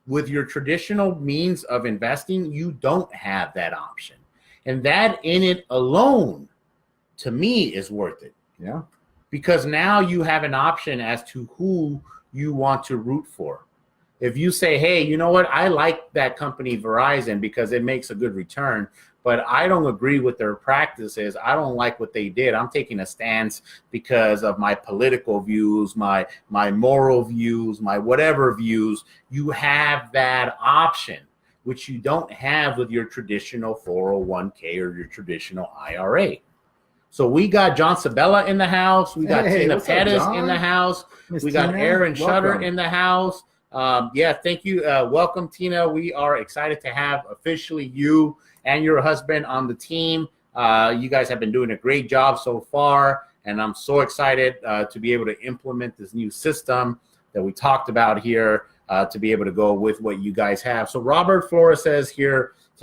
With your traditional means of investing, you don't have that option. And that in it alone, to me, is worth it. Yeah. Because now you have an option as to who you want to root for. If you say, hey, you know what? I like that company Verizon because it makes a good return, but I don't agree with their practices. I don't like what they did. I'm taking a stance because of my political views, my moral views, my whatever views. You have that option, which you don't have with your traditional 401k or your traditional IRA. So we got John Sabella in the house. We got Tina Pettis in the house. We got Aaron Shutter in the house. Thank you. Welcome, Tina. We are excited to have officially you and your husband on the team. You guys have been doing a great job so far, and I'm so excited to be able to implement this new system that we talked about here to be able to go with what you guys have. So Robert Flores says,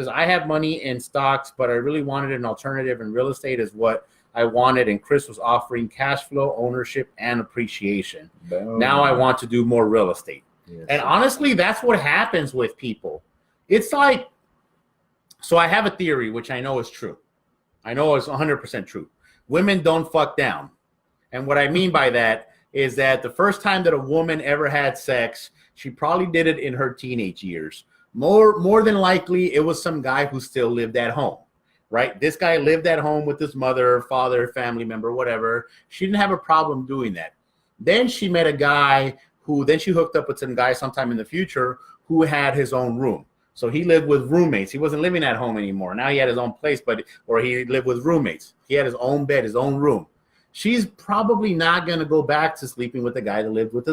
I have money in stocks, but I really wanted an alternative, and real estate is what I wanted, and Kris was offering cash flow, ownership, and appreciation. Now I want to do more real estate. Yes. And honestly, that's what happens with people. It's like, so I have a theory, which I know is true. I know it's 100% true. Women don't fuck down. And what I mean by that is that the first time that a woman ever had sex, she probably did it in her teenage years. More than likely, it was some guy who still lived at home, right? This guy lived at home with his mother, father, family member, whatever. She didn't have a problem doing that. Then she met a guy then she hooked up with some guy sometime in the future who had his own room. So he lived with roommates. He wasn't living at home anymore. Now he had his own place, or he lived with roommates. He had his own bed, his own room. She's probably not going to go back to sleeping with the guy that lived with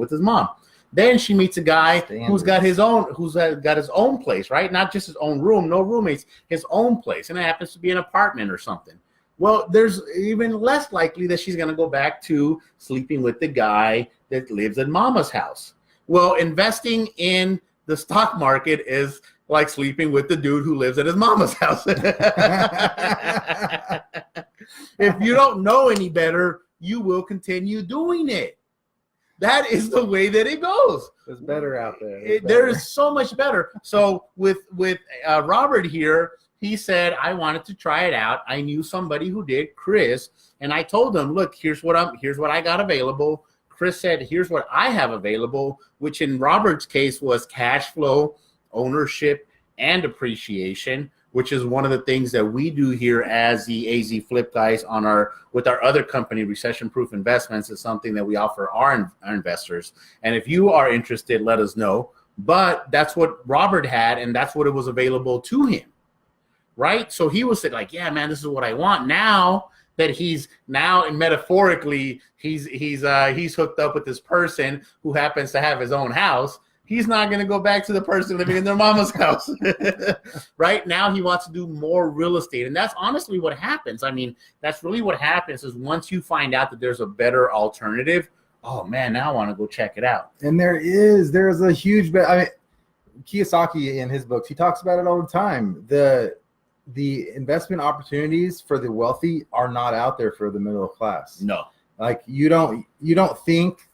his mom. Then she meets a guy who's got his own place, right? Not just his own room, no roommates, his own place. And it happens to be an apartment or something. Well, there's even less likely that she's going to go back to sleeping with the guy that lives in mama's house. Well, investing in the stock market is like sleeping with the dude who lives at his mama's house. If you don't know any better, you will continue doing it. That is the way that it goes. There's better out there. There is so much better. So with Robert here, he said, I wanted to try it out. I knew somebody who did, Kris, and I told him, look, here's what I got available. Kris said, here's what I have available, which in Robert's case was cash flow, ownership, and appreciation, which is one of the things that we do here as the AZ Flip guys with our other company, Recession Proof Investments, is something that we offer our investors. And if you are interested, let us know. But that's what Robert had, and that's what it was available to him. Right? So he was like, yeah, man, this is what I want. Now that he's metaphorically, he's hooked up with this person who happens to have his own house. He's not going to go back to the person living in their mama's house. Right? Now he wants to do more real estate. And that's honestly what happens. I mean, that's really what happens is once you find out that there's a better alternative, oh man, now I want to go check it out. And there's a huge, Kiyosaki in his books, he talks about it all the time. The investment opportunities for the wealthy are not out there for the middle class. No. Like you don't think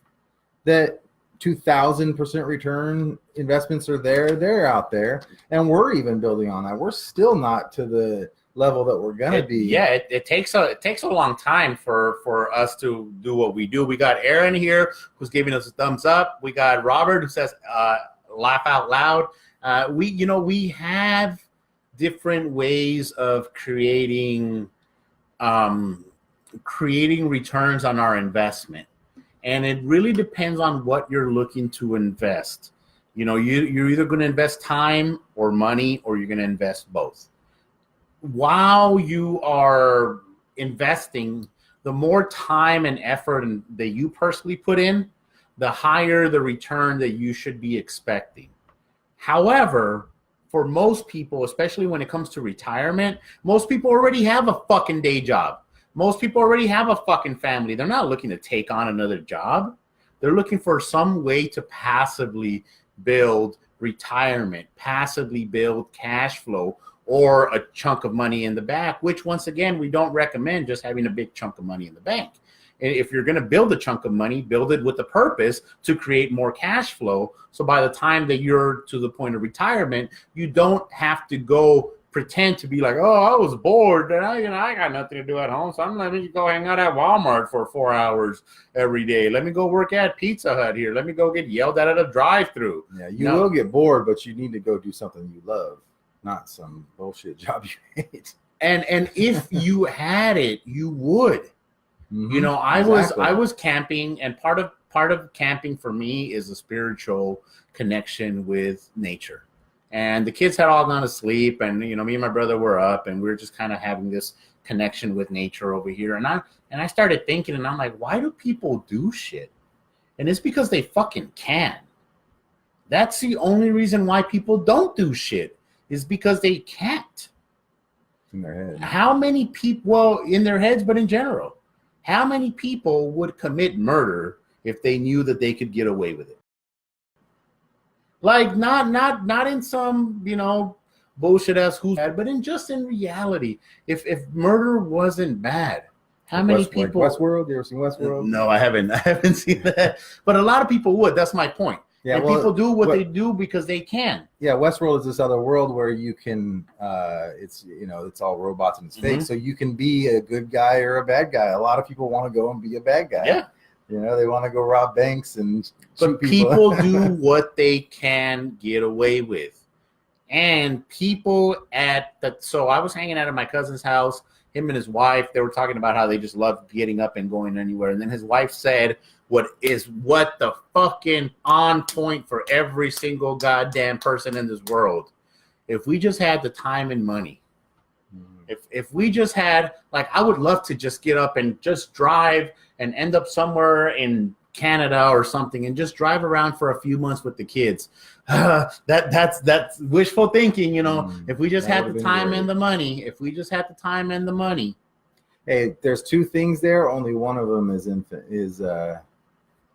that 2,000% return investments are there. They're out there, and we're even building on that. We're still not to the level that we're gonna be. Yeah, it takes a long time for us to do what we do. We got Aaron here who's giving us a thumbs up. We got Robert who says laugh out loud. We have different ways of creating returns on our investment. And it really depends on what you're looking to invest. You're either going to invest time or money, or you're going to invest both. While you are investing, the more time and effort that you personally put in, the higher the return that you should be expecting. However, for most people, especially when it comes to retirement, most people already have a fucking day job. Most people already have a fucking family. They're not looking to take on another job. They're looking for some way to passively build retirement, passively build cash flow, or a chunk of money in the back, which once again, we don't recommend just having a big chunk of money in the bank. And if you're going to build a chunk of money, build it with the purpose to create more cash flow. So by the time that you're to the point of retirement, you don't have to go pretend to be like, oh, I was bored and I got nothing to do at home, so I'm let me go hang out at Walmart for 4 hours every day. Let me go work at Pizza Hut here. Let me go get yelled at a drive-through. Yeah, you will get bored, but you need to go do something you love, not some bullshit job you hate. And if you had it, you would. Mm-hmm. I was camping, and part of camping for me is a spiritual connection with nature. And the kids had all gone to sleep, and me and my brother were up, and we were just kind of having this connection with nature over here. And I started thinking, and I'm like, why do people do shit? And it's because they fucking can. That's the only reason why people don't do shit, is because they can't. In their head. How many people, well, in their heads, but in general, how many people would commit murder if they knew that they could get away with it? Like not in some, bullshit ass who's bad, but in reality. If murder wasn't bad, how many people? Like Westworld? You ever seen Westworld? No, I haven't seen that. But a lot of people would. That's my point. Yeah, and people do what they do because they can. Yeah, Westworld is this other world where you can it's all robots and it's fake. So you can be a good guy or a bad guy. A lot of people want to go and be a bad guy. Yeah. They want to go rob banks and but people do what they can get away with. And people so I was hanging out at my cousin's house, him and his wife, they were talking about how they just love getting up and going anywhere. And then his wife said what the fucking on point for every single goddamn person in this world. If we just had the time and money, if we just had, I would love to just get up and just drive and end up somewhere in Canada or something and just drive around for a few months with the kids. That's wishful thinking, if we just had the time and the money, Hey, there's two things there. Only one of them is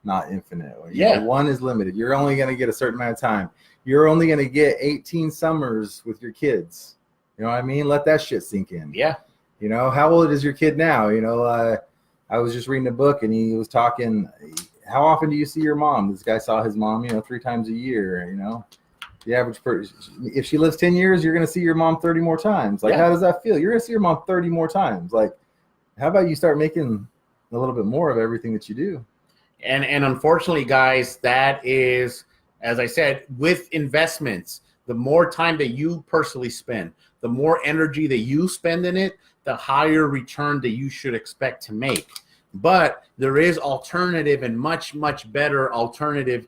not infinite. One is limited. You're only going to get a certain amount of time. You're only going to get 18 summers with your kids. You know what I mean? Let that shit sink in. Yeah. How old is your kid now? I was just reading a book and he was talking, how often do you see your mom? This guy saw his mom, 3 times a year, The average person, if she lives 10 years, you're going to see your mom 30 more times. How does that feel? You're going to see your mom 30 more times. How about you start making a little bit more of everything that you do? And unfortunately, guys, that is, as I said, with investments, the more time that you personally spend, the more energy that you spend in it, the higher return that you should expect to make. But there is alternative and much, much better alternative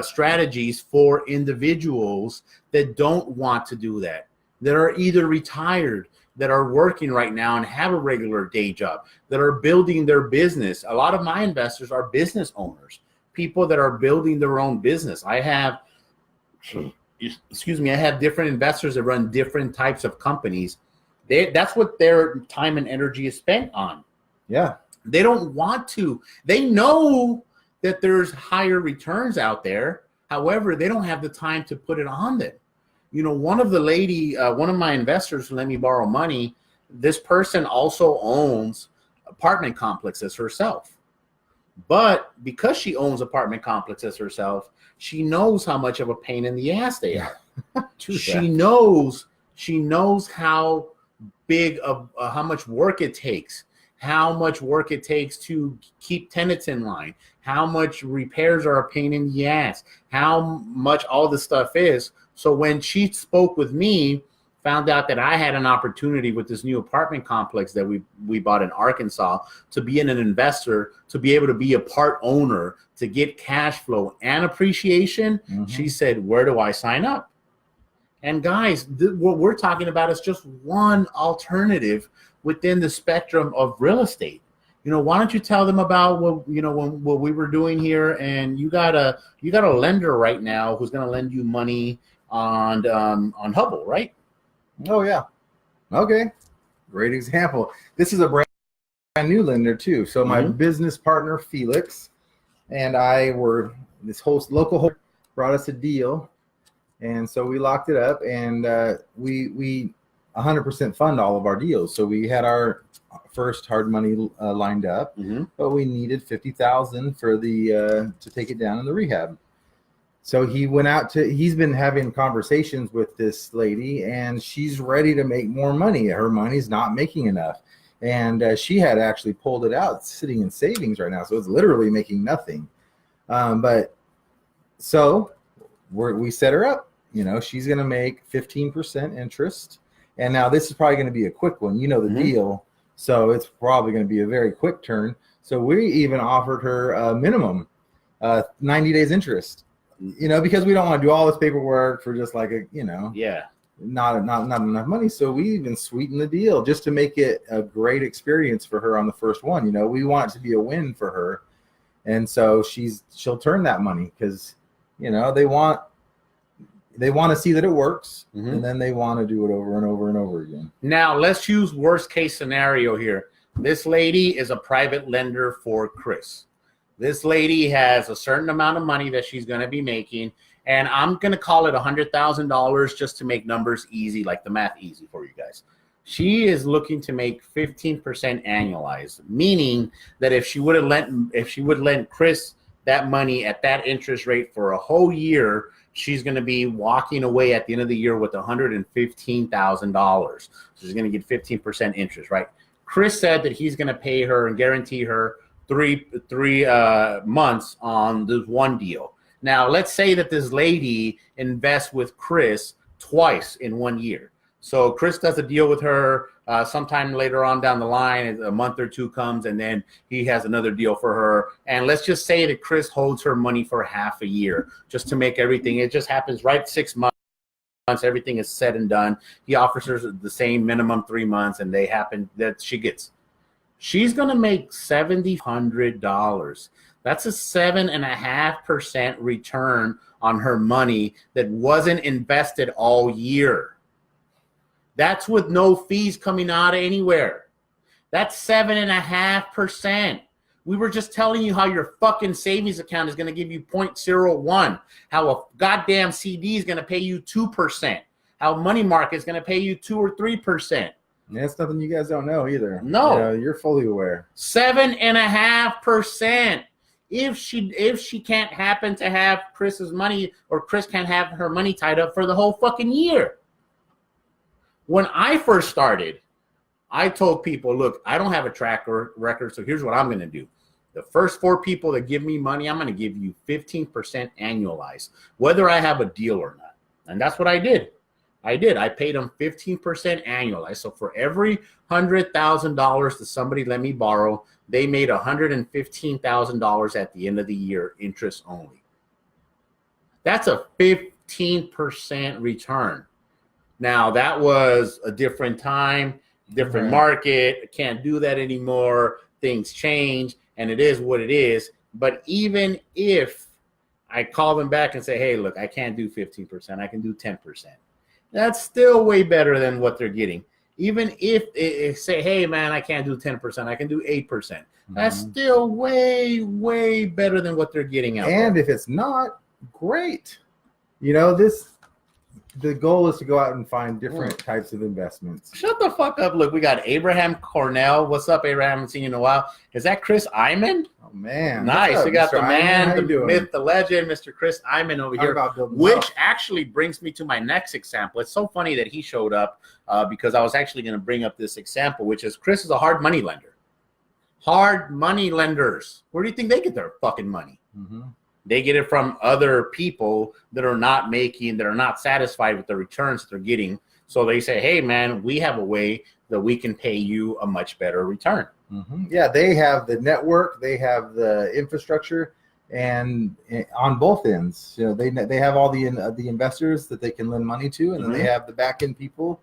strategies for individuals that don't want to do that, that are either retired, that are working right now and have a regular day job, that are building their business. A lot of my investors are business owners, people that are building their own business. I have different investors that run different types of companies. That's what their time and energy is spent on. Yeah. They don't want to. They know that there's higher returns out there. However, they don't have the time to put it on them. One of my investors who let me borrow money, this person also owns apartment complexes herself. But because she owns apartment complexes herself, she knows how much of a pain in the ass they are. She knows how big of how much work it takes, how much work it takes to keep tenants in line, how much repairs are a pain in the ass, how much all this stuff is. So when she spoke with me, found out that I had an opportunity with this new apartment complex that we bought in Arkansas to be an investor, to be able to be a part owner, to get cash flow and appreciation. She said, where do I sign up? And guys, what we're talking about is just one alternative within the spectrum of real estate. Why don't you tell them about what we were doing here? And you got a lender right now who's going to lend you money on Hubble, right? Oh yeah. Okay. Great example. This is a brand new lender too. So my business partner Felix and I were this local brought us a deal. And so we locked it up, and we 100% fund all of our deals. So we had our first hard money lined up, but we needed $50,000 for to take it down in the rehab. So he went out he's been having conversations with this lady, and she's ready to make more money. Her money's not making enough. And she had actually pulled it out, sitting in savings right now. So it's literally making nothing. But so we set her up. She's going to make 15% interest. And now this is probably going to be a quick one. The deal. So it's probably going to be a very quick turn. So we even offered her a minimum 90 days interest, because we don't want to do all this paperwork for just like not enough money. So we even sweetened the deal just to make it a great experience for her on the first one. We want it to be a win for her. And so she'll turn that money because, they want to see that it works, and then they want to do it over and over and over again. Now, let's use worst case scenario here. This lady is a private lender for Kris. This lady has a certain amount of money that she's going to be making, and I'm going to call it $100,000 just to make numbers easy, like the math easy for you guys. She is looking to make 15% annualized, meaning that if she would lend Kris that money at that interest rate for a whole year, she's going to be walking away at the end of the year with $115,000. So she's going to get 15% interest, right? Kris said that he's going to pay her and guarantee her three months on this one deal. Now, let's say that this lady invests with Kris twice in 1 year. So Kris does a deal with her sometime later on down the line, a month or two comes, and then he has another deal for her. And let's just say that Kris holds her money for half a year just to make everything. It just happens right 6 months. Everything is said and done. He offers her the same minimum 3 months, and she's going to make $7,100. That's a 7.5% return on her money that wasn't invested all year. That's with no fees coming out of anywhere. That's 7.5%. We were just telling you how your fucking savings account is going to give you 0.01, how a goddamn CD is going to pay you 2%, how money market is going to pay you 2 or 3%. That's nothing you guys don't know either. No, you're fully aware. 7.5%. If she can't happen to have Kris's money, or Kris can't have her money tied up for the whole fucking year. When I first started, I told people, look, I don't have a track record, so here's what I'm going to do. The first 4 people that give me money, I'm going to give you 15% annualized, whether I have a deal or not. And that's what I did. I paid them 15% annualized. So for every $100,000 that somebody let me borrow, they made $115,000 at the end of the year, interest only. That's a 15% return. Now, that was a different time, different market. I can't do that anymore. Things change, and it is what it is. But even if I call them back and say, hey, look, I can't do 15%, I can do 10%. That's still way better than what they're getting. Even if they say, hey, man, I can't do 10%, I can do 8%. That's still way, way better than what they're getting out there. And if it's not, great. the goal is to go out and find different types of investments. Shut the fuck up. Look, we got Abraham Cornell. What's up, Abraham? I haven't seen you in a while. Is that Chris Iman? Oh, man. Nice. We got Mr. the man, Iman, the myth, the legend, Mr. Chris Iman over here, which actually brings me to my next example. It's so funny that he showed up because I was actually going to bring up this example, which is Chris is a hard money lender. Hard money lenders. Where do you think they get their fucking money? Mm-hmm. They get it from other people that are not satisfied with the returns that they're getting. So they say, hey, man, we have a way that we can pay you a much better return. Mm-hmm. Yeah, they have the network, they have the infrastructure, and on both ends, they have all the investors that they can lend money to, and then they have the back end people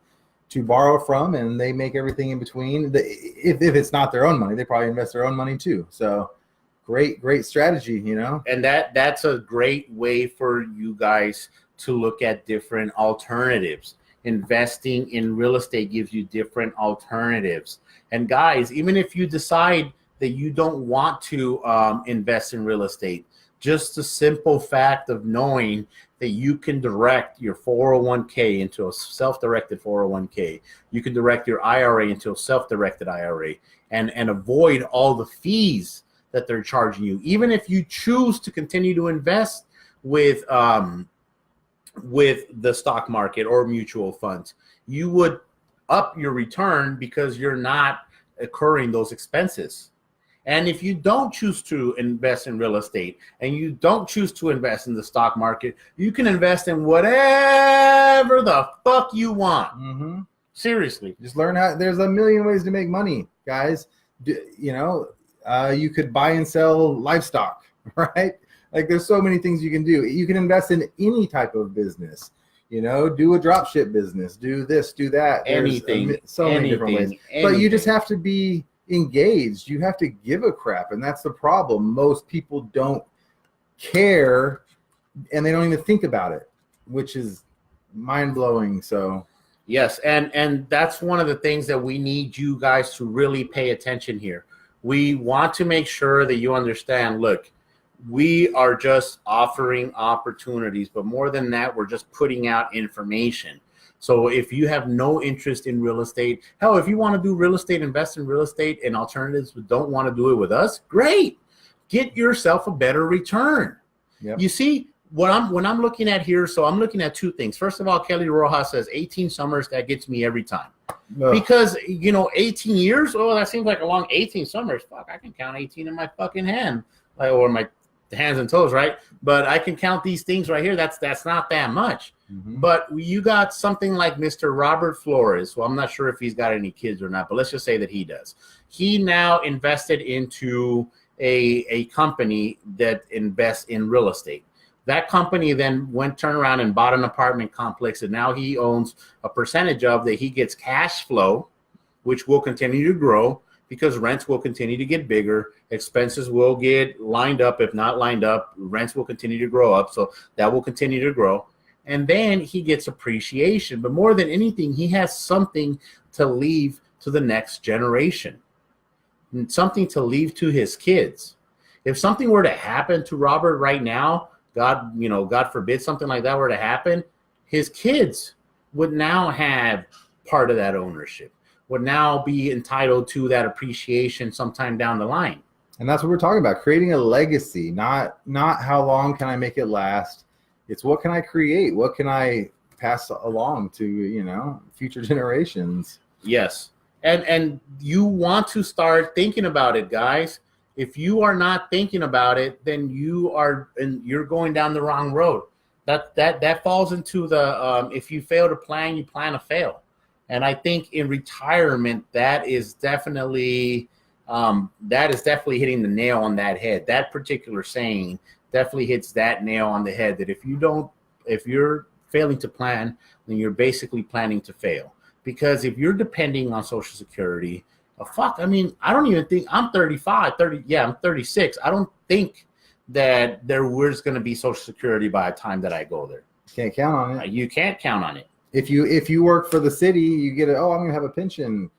to borrow from, and they make everything in between. If it's not their own money, they probably invest their own money too. So. Great strategy, And that's a great way for you guys to look at different alternatives. Investing in real estate gives you different alternatives. And guys, even if you decide that you don't want to invest in real estate, just the simple fact of knowing that you can direct your 401k into a self-directed 401k, you can direct your IRA into a self-directed IRA, and avoid all the fees that they're charging you. Even if you choose to continue to invest with the stock market or mutual funds, you would up your return because you're not incurring those expenses. And if you don't choose to invest in real estate and you don't choose to invest in the stock market, you can invest in whatever the fuck you want. Mm-hmm. Seriously. Just learn how. There's a million ways to make money, guys. You could buy and sell livestock, right? Like there's so many things you can do. You can invest in any type of business, do a drop ship business, do this, do that. Anything. Many different ways. But you just have to be engaged. You have to give a crap. And that's the problem. Most people don't care and they don't even think about it, which is mind blowing. So yes. And that's one of the things that we need you guys to really pay attention here. We want to make sure that you understand, look, we are just offering opportunities, but more than that, we're just putting out information. So if you have no interest in real estate, hell, if you want to do real estate, invest in real estate and alternatives, but don't want to do it with us, great. Get yourself a better return. Yep. You see, when I'm looking at here, so I'm looking at two things. First of all, Kelly Rojas says 18 summers, that gets me every time. Because, 18 years, that seems like a long 18 summers. Fuck, I can count 18 in my fucking hand, or my hands and toes, right? But I can count these things right here. That's not that much. Mm-hmm. But you got something like Mr. Robert Flores. Well, I'm not sure if he's got any kids or not, but let's just say that he does. He now invested into a company that invests in real estate. That company then turned around and bought an apartment complex, and now he owns a percentage of that. He gets cash flow, which will continue to grow because rents will continue to get bigger. Expenses will get lined up. If not lined up, rents will continue to grow up. So that will continue to grow. And then he gets appreciation. But more than anything, he has something to leave to the next generation, something to leave to his kids. If something were to happen to Robert right now, God forbid something like that were to happen, his kids would now have part of that ownership, would now be entitled to that appreciation sometime down the line. And that's what we're talking about, creating a legacy, not how long can I make it last. It's what can I create? What can I pass along to, future generations? Yes. And you want to start thinking about it, guys. If you are not thinking about it, then you're going down the wrong road. That falls into the if you fail to plan, you plan to fail. And I think in retirement, that is definitely hitting the nail on that head. That particular saying definitely hits that nail on the head. That if you're failing to plan, then you're basically planning to fail. Because if you're depending on Social Security, I don't even think I'm 35, 30. Yeah, I'm 36. I don't think that there was going to be Social Security by the time that I go there. Can't count on it. You can't count on it. If you work for the city, you get I'm going to have a pension.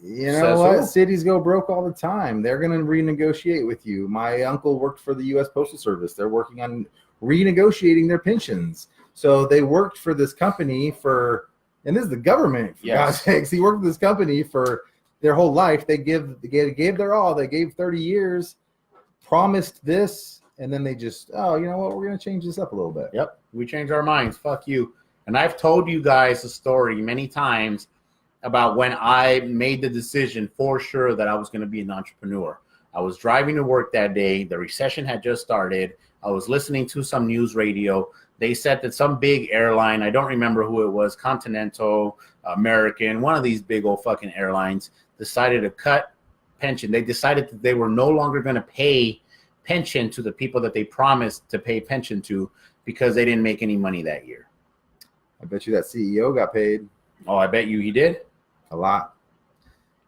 You know what? Cities go broke all the time. They're going to renegotiate with you. My uncle worked for the U.S. Postal Service. They're working on renegotiating their pensions. So they worked for this company for, and this is the government, for God's sakes. He worked for this company for their whole life. They gave their all. They gave 30 years, promised this, and then they just, oh, you know what? We're going to change this up a little bit. Yep. We changed our minds. Fuck you. And I've told you guys the story many times about when I made the decision for sure that I was going to be an entrepreneur. I was driving to work that day. The recession had just started. I was listening to some news radio. They said that some big airline, I don't remember who it was, Continental, American, one of these big old fucking airlines, decided to cut pension. They decided that they were no longer going to pay pension to the people that they promised to pay pension to because they didn't make any money that year. I bet you that CEO got paid. Oh, I bet you he did. A lot.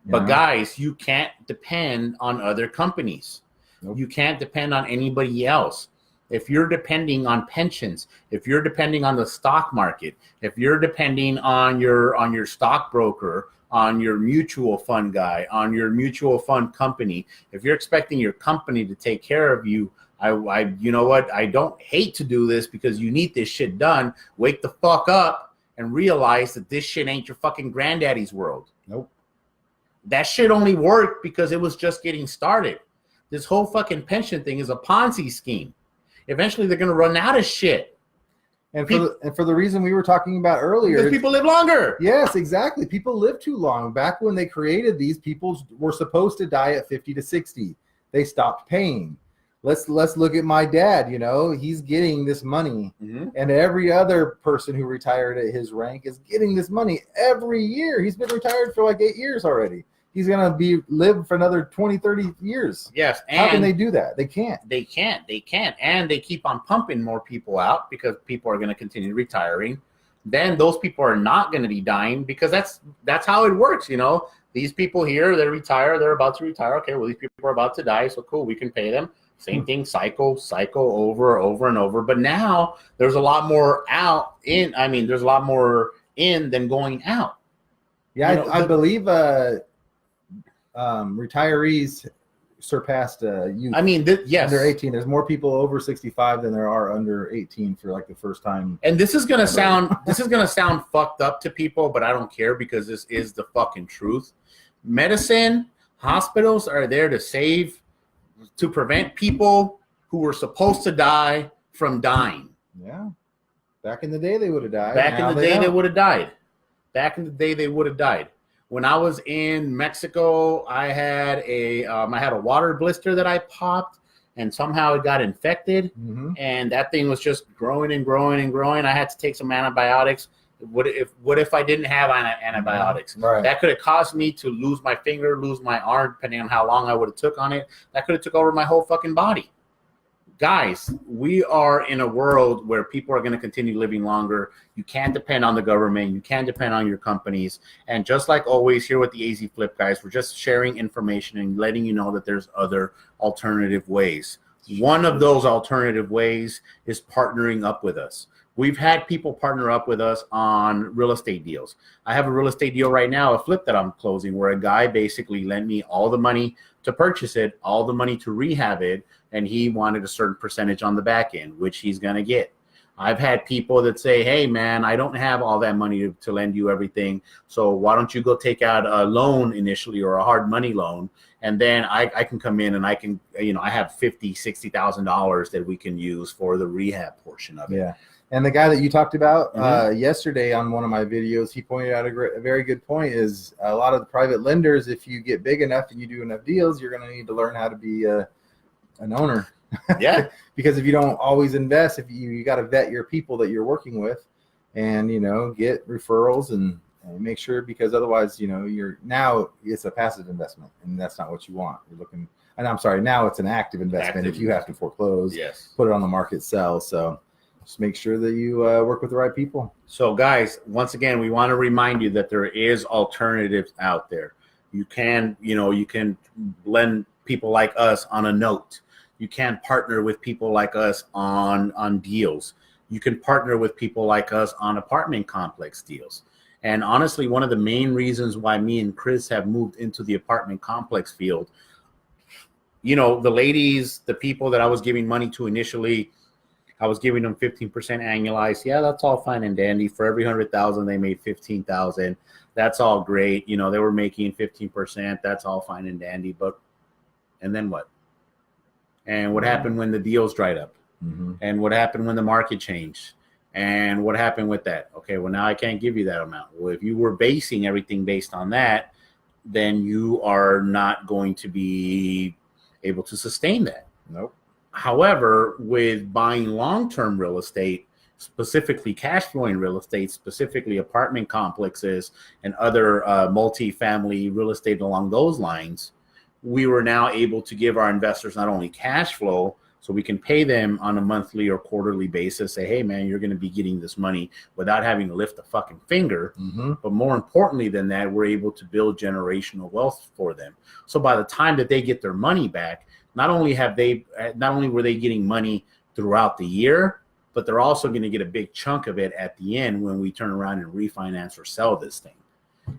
But guys, you can't depend on other companies. Nope. You can't depend on anybody else. If you're depending on pensions, if you're depending on the stock market, if you're depending on your stockbroker, on your mutual fund guy, on your mutual fund company, if you're expecting your company to take care of you, you know what? I don't hate to do this because you need this shit done. Wake the fuck up and realize that this shit ain't your fucking granddaddy's world. Nope. That shit only worked because it was just getting started. This whole fucking pension thing is a Ponzi scheme. Eventually, they're going to run out of shit. And for the reason we were talking about earlier. Because people live longer. Yes, exactly. People live too long. Back when they created these, people were supposed to die at 50 to 60. They stopped paying. Let's look at my dad. You know, he's getting this money. Mm-hmm. And every other person who retired at his rank is getting this money every year. He's been retired for like 8 years already. He's going to live for another 20, 30 years. Yes. How can they do that? They can't. They can't. And they keep on pumping more people out because people are going to continue retiring. Then those people are not going to be dying because that's how it works. You know, these people here, they retire. They're about to retire. Okay, well, these people are about to die. So cool. We can pay them. Same thing, cycle over and over. But now there's a lot more there's a lot more in than going out. Yeah, you know, I believe retirees surpassed youth. I mean, yes, under 18. There's more people over 65 than there are under 18 for like the first time. And this is gonna sound fucked up to people, but I don't care because this is the fucking truth. Medicine, hospitals are there to prevent people who were supposed to die from dying. Yeah. Back in the day, they would have died. Back in the day, they would have died. Back in the day, they would have died. When I was in Mexico, I had a water blister that I popped, and somehow it got infected, and that thing was just growing and growing and growing. I had to take some antibiotics. What if I didn't have antibiotics? Right. That could have caused me to lose my finger, lose my arm, depending on how long I would have took on it. That could have took over my whole fucking body. Guys, we are in a world where people are going to continue living longer. You can't depend on the government. You can't depend on your companies. And just like always here with the AZ Flip guys, we're just sharing information and letting you know that there's other alternative ways. One of those alternative ways is partnering up with us. We've had people partner up with us on real estate deals. I have a real estate deal right now, a flip that I'm closing, where a guy basically lent me all the money to purchase it, all the money to rehab it, and he wanted a certain percentage on the back end, which he's going to get. I've had people that say, hey, man, I don't have all that money to lend you everything, so why don't you go take out a loan initially or a hard money loan, and then I can come in and I can, I have $50,000, $60,000 that we can use for the rehab portion of it. Yeah. And the guy that you talked about yesterday on one of my videos, he pointed out a very good point is a lot of the private lenders, if you get big enough and you do enough deals, you're going to need to learn how to be an owner. Yeah. Because if you don't always invest, if you got to vet your people that you're working with and, get referrals and make sure, because otherwise, now it's a passive investment and that's not what you want. You're looking, and I'm sorry, now it's an active investment. If you have to foreclose, put it on the market, sell. So just make sure that you work with the right people. So guys, once again, we want to remind you that there is alternatives out there. You can lend people like us on a note. You can partner with people like us on deals. You can partner with people like us on apartment complex deals. And honestly, one of the main reasons why me and Kris have moved into the apartment complex field, the ladies, the people that I was giving money to initially, I was giving them 15% annualized. Yeah, that's all fine and dandy. For every 100,000, they made 15,000. That's all great. You know, they were making 15%. That's all fine and dandy. But, and then what? And what happened when the deals dried up? Mm-hmm. And what happened when the market changed? And what happened with that? Okay, well, now I can't give you that amount. Well, if you were basing everything based on that, then you are not going to be able to sustain that. Nope. However, with buying long-term real estate, specifically cash flowing real estate, specifically apartment complexes and other multi-family real estate along those lines, we were now able to give our investors not only cash flow, so we can pay them on a monthly or quarterly basis, say, hey, man, you're going to be getting this money without having to lift a fucking finger. Mm-hmm. But more importantly than that, we're able to build generational wealth for them. So by the time that they get their money back, not only were they getting money throughout the year, but they're also going to get a big chunk of it at the end when we turn around and refinance or sell this thing.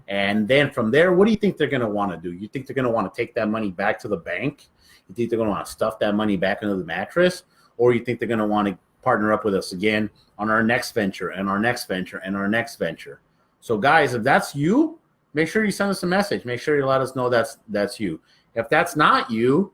And then from there, what do you think they're going to want to do? You think they're going to want to take that money back to the bank? You think they're going to want to stuff that money back into the mattress? Or you think they're going to want to partner up with us again on our next venture and our next venture and our next venture? So guys, if that's you, make sure you send us a message. Make sure you let us know that's you. If that's not you,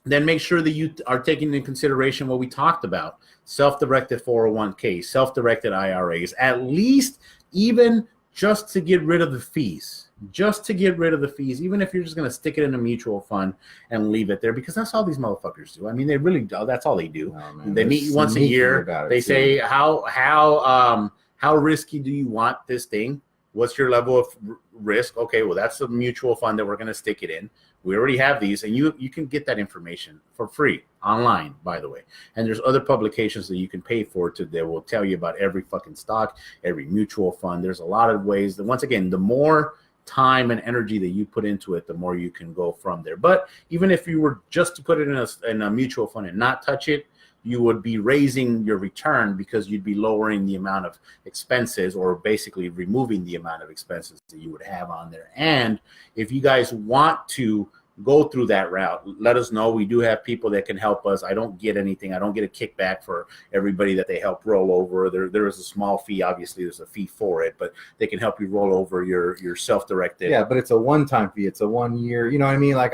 then make sure that you are taking into consideration what we talked about. Self-directed 401k, self-directed IRAs, at least even just to get rid of the fees. Just to get rid of the fees, even if you're just going to stick it in a mutual fund and leave it there, because that's all these motherfuckers do. I mean, they really do. That's all they do. Oh, they meet once a year. They say, how risky do you want this thing? What's your level of risk? Okay, well, that's a mutual fund that we're going to stick it in. We already have these, and you can get that information for free online, by the way. And there's other publications that you can pay for that will tell you about every fucking stock, every mutual fund. There's a lot of ways that, once again, the more time and energy that you put into it, the more you can go from there. But even if you were just to put it in a mutual fund and not touch it, you would be raising your return because you'd be lowering the amount of expenses, or basically removing the amount of expenses that you would have on there. And if you guys want to go through that route, let us know. We do have people that can help us. I don't get anything. I don't get a kickback for everybody that they help roll over. There is a small fee. Obviously, there's a fee for it, but they can help you roll over your self-directed. Yeah, but it's a one-time fee. It's a 1 year. You know what I mean? Like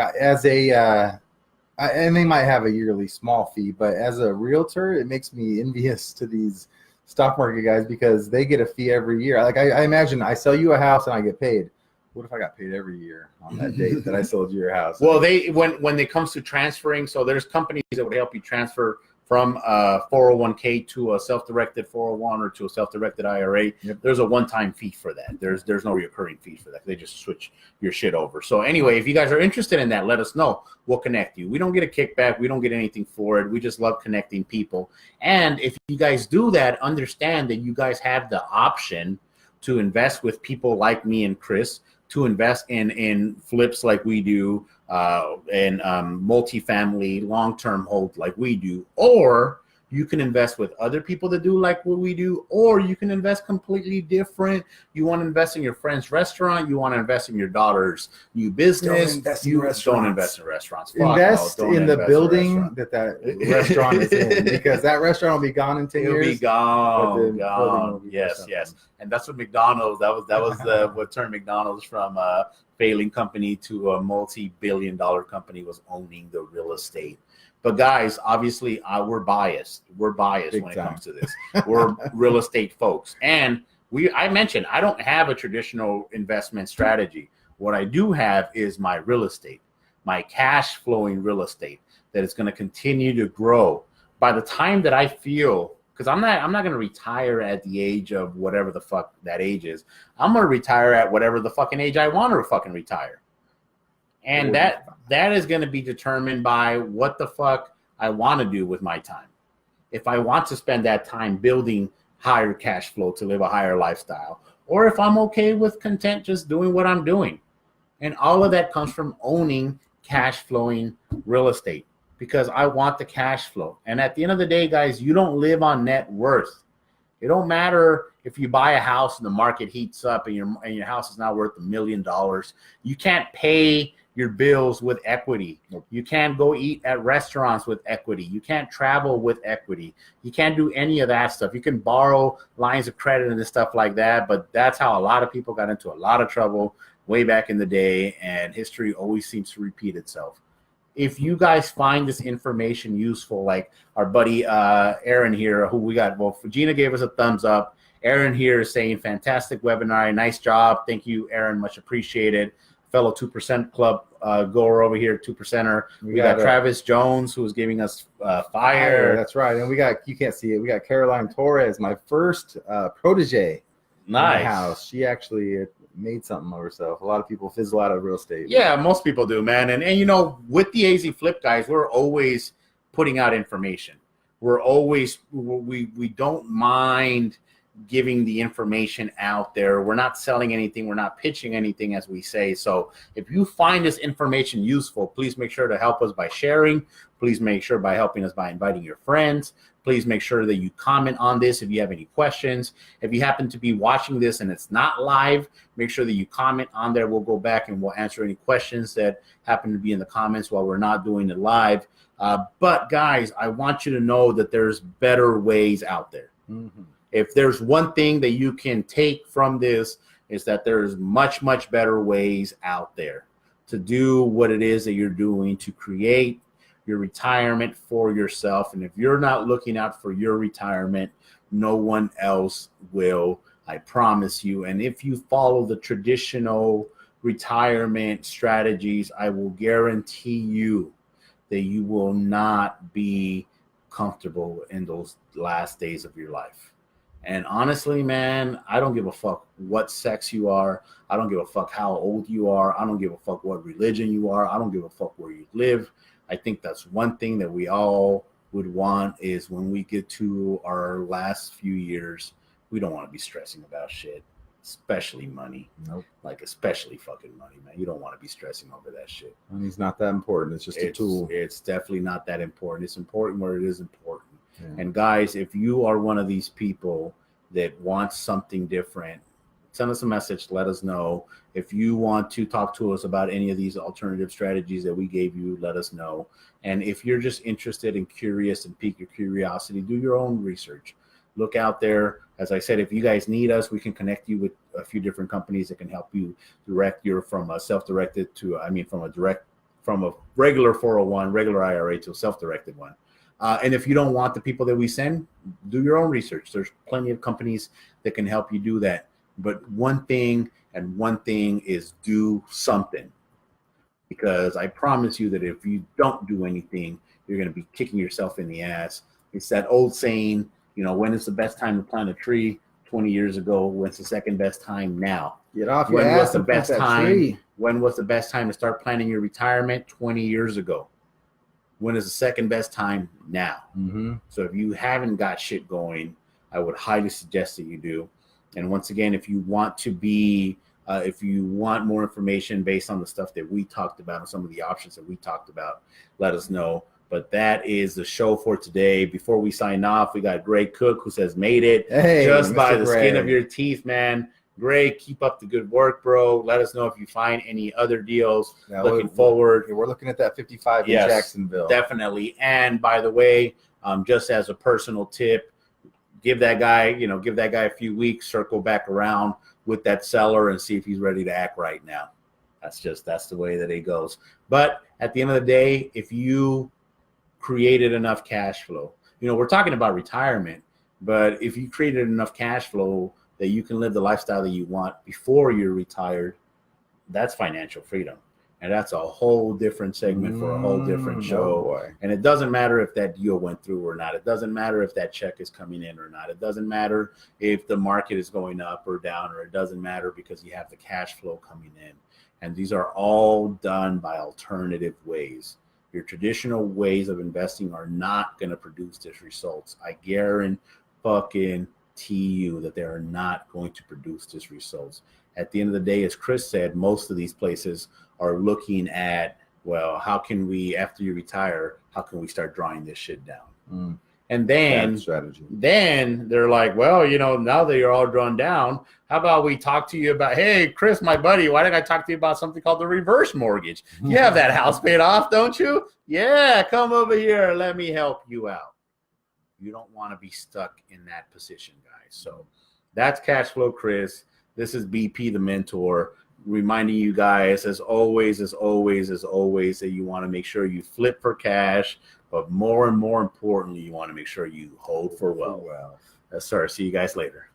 and they might have a yearly small fee, but as a realtor, it makes me envious to these stock market guys because they get a fee every year. Like I imagine I sell you a house and I get paid. What if I got paid every year on that date that I sold you your house? Well, when it comes to transferring, so there's companies that would help you transfer from a 401k to a self-directed 401 or to a self-directed IRA. Yep. There's a one-time fee for that. There's no recurring fee for that. They just switch your shit over. So anyway, if you guys are interested in that, let us know. We'll connect you. We don't get a kickback. We don't get anything for it. We just love connecting people. And if you guys do that, understand that you guys have the option to invest with people like me and Chris, to invest in flips like we do, and multifamily long-term hold like we do, or you can invest with other people that do like what we do, or you can invest completely different. You want to invest in your friend's restaurant, you want to invest in your daughter's new business. Don't invest in restaurants. Don't invest in restaurants. Invest in the building that restaurant is in, because that restaurant will be gone in 10 years. It'll be gone. Yes. And that's what McDonald's, that was what turned McDonald's from a failing company to a multi-billion-dollar company, was owning the real estate. But guys, obviously, we're biased. We're biased Big when time. It comes to this. We're real estate folks. And I mentioned, I don't have a traditional investment strategy. What I do have is my real estate, my cash flowing real estate that is going to continue to grow. By the time that I feel, because I'm not going to retire at the age of whatever the fuck that age is. I'm going to retire at whatever the fucking age I want to fucking retire. And that is going to be determined by what the fuck I want to do with my time. If I want to spend that time building higher cash flow to live a higher lifestyle, or if I'm okay with content just doing what I'm doing. And all of that comes from owning cash flowing real estate, because I want the cash flow. And at the end of the day, guys, you don't live on net worth. It don't matter if you buy a house and the market heats up and your house is now worth $1 million. You can't pay your bills with equity. You can't go eat at restaurants with equity. You can't travel with equity. You can't do any of that stuff. You can borrow lines of credit and stuff like that, but that's how a lot of people got into a lot of trouble way back in the day, and history always seems to repeat itself. If you guys find this information useful, like our buddy Aaron here, who we got, well, Gina gave us a thumbs up. Aaron here is saying, fantastic webinar. Nice job. Thank you, Aaron. Much appreciated. Fellow 2% Club goer over here, 2%er. We got Travis Jones, who's giving us fire. That's right. And we got, you can't see it, we got Caroline Torres, my first protege. Nice. In the house. She actually made something of herself. A lot of people fizzle out of real estate. Yeah, most people do, man. And you know, with the AZ Flip guys, we're always putting out information. We're always, we don't mind giving the information out there. We're not selling anything. We're not pitching anything, as we say. So if you find this information useful, please make sure to help us by sharing. Please make sure by helping us by inviting your friends. Please make sure that you comment on this if you have any questions. If you happen to be watching this and it's not live, make sure that you comment on there. We'll go back and we'll answer any questions that happen to be in the comments while we're not doing it live. But guys, I want you to know that there's better ways out there. Mm-hmm. If there's one thing that you can take from this, is that there's much, much better ways out there to do what it is that you're doing to create your retirement for yourself. And if you're not looking out for your retirement, no one else will, I promise you. And if you follow the traditional retirement strategies, I will guarantee you that you will not be comfortable in those last days of your life. And honestly, man, I don't give a fuck what sex you are. I don't give a fuck how old you are. I don't give a fuck what religion you are. I don't give a fuck where you live. I think that's one thing that we all would want, is when we get to our last few years, we don't want to be stressing about shit, especially money. Nope. Like, especially fucking money, man. You don't want to be stressing over that shit. Money's not that important. It's just a tool. It's definitely not that important. It's important where it is important. Yeah. And guys, if you are one of these people that wants something different, send us a message. Let us know. If you want to talk to us about any of these alternative strategies that we gave you, let us know. And if you're just interested and curious and pique your curiosity, do your own research. Look out there. As I said, if you guys need us, we can connect you with a few different companies that can help you direct your from a self-directed to, from a regular 401, regular IRA to a self-directed one. And if you don't want the people that we send, do your own research. There's plenty of companies that can help you do that. But one thing is do something. Because I promise you that if you don't do anything, you're going to be kicking yourself in the ass. It's that old saying, you know, when is the best time to plant a tree? 20 years ago. When's the second best time? Now. Get off your ass. When was the best time? When was the best time to start planning your retirement? 20 years ago. When is the second best time? Now. Mm-hmm. So if you haven't got shit going, I would highly suggest that you do. And once again, if you want to be, if you want more information based on the stuff that we talked about and some of the options that we talked about, let us know. But that is the show for today. Before we sign off, we got Greg Cook, who says, made it. Hey, just Mr. by the Greg. skin of your teeth, man. Greg, keep up the good work, bro. Let us know if you find any other deals. Looking forward. We're looking at that 55 in Jacksonville. Definitely. And by the way, just as a personal tip, give that guy a few weeks, circle back around with that seller and see if he's ready to act right now. That's the way that it goes. But at the end of the day, if you created enough cash flow, we're talking about retirement, but if you created enough cash flow that you can live the lifestyle that you want before you're retired, that's financial freedom. And that's a whole different segment for a whole different show. And it doesn't matter if that deal went through or not. It doesn't matter if that check is coming in or not. It doesn't matter if the market is going up or down, or it doesn't matter because you have the cash flow coming in. And these are all done by alternative ways. Your traditional ways of investing are not going to produce these results. I guarantee you that they are not going to produce these results. At the end of the day, as Kris said, most of these places are looking at, well, how can we, after you retire, how can we start drawing this shit down? And then they're like, well, now that you're all drawn down, How about we talk to you about, hey, Kris, my buddy, why did I talk to you about something called the reverse mortgage? You have that house paid off, don't you? Yeah, come over here. Let me help you out. You don't want to be stuck in that position, guys. So that's Cashflow Kris. This is BP, the mentor, reminding you guys, as always, that you want to make sure you flip for cash, but more and more importantly, you want to make sure you hold for wealth. Yes, sir. See you guys later.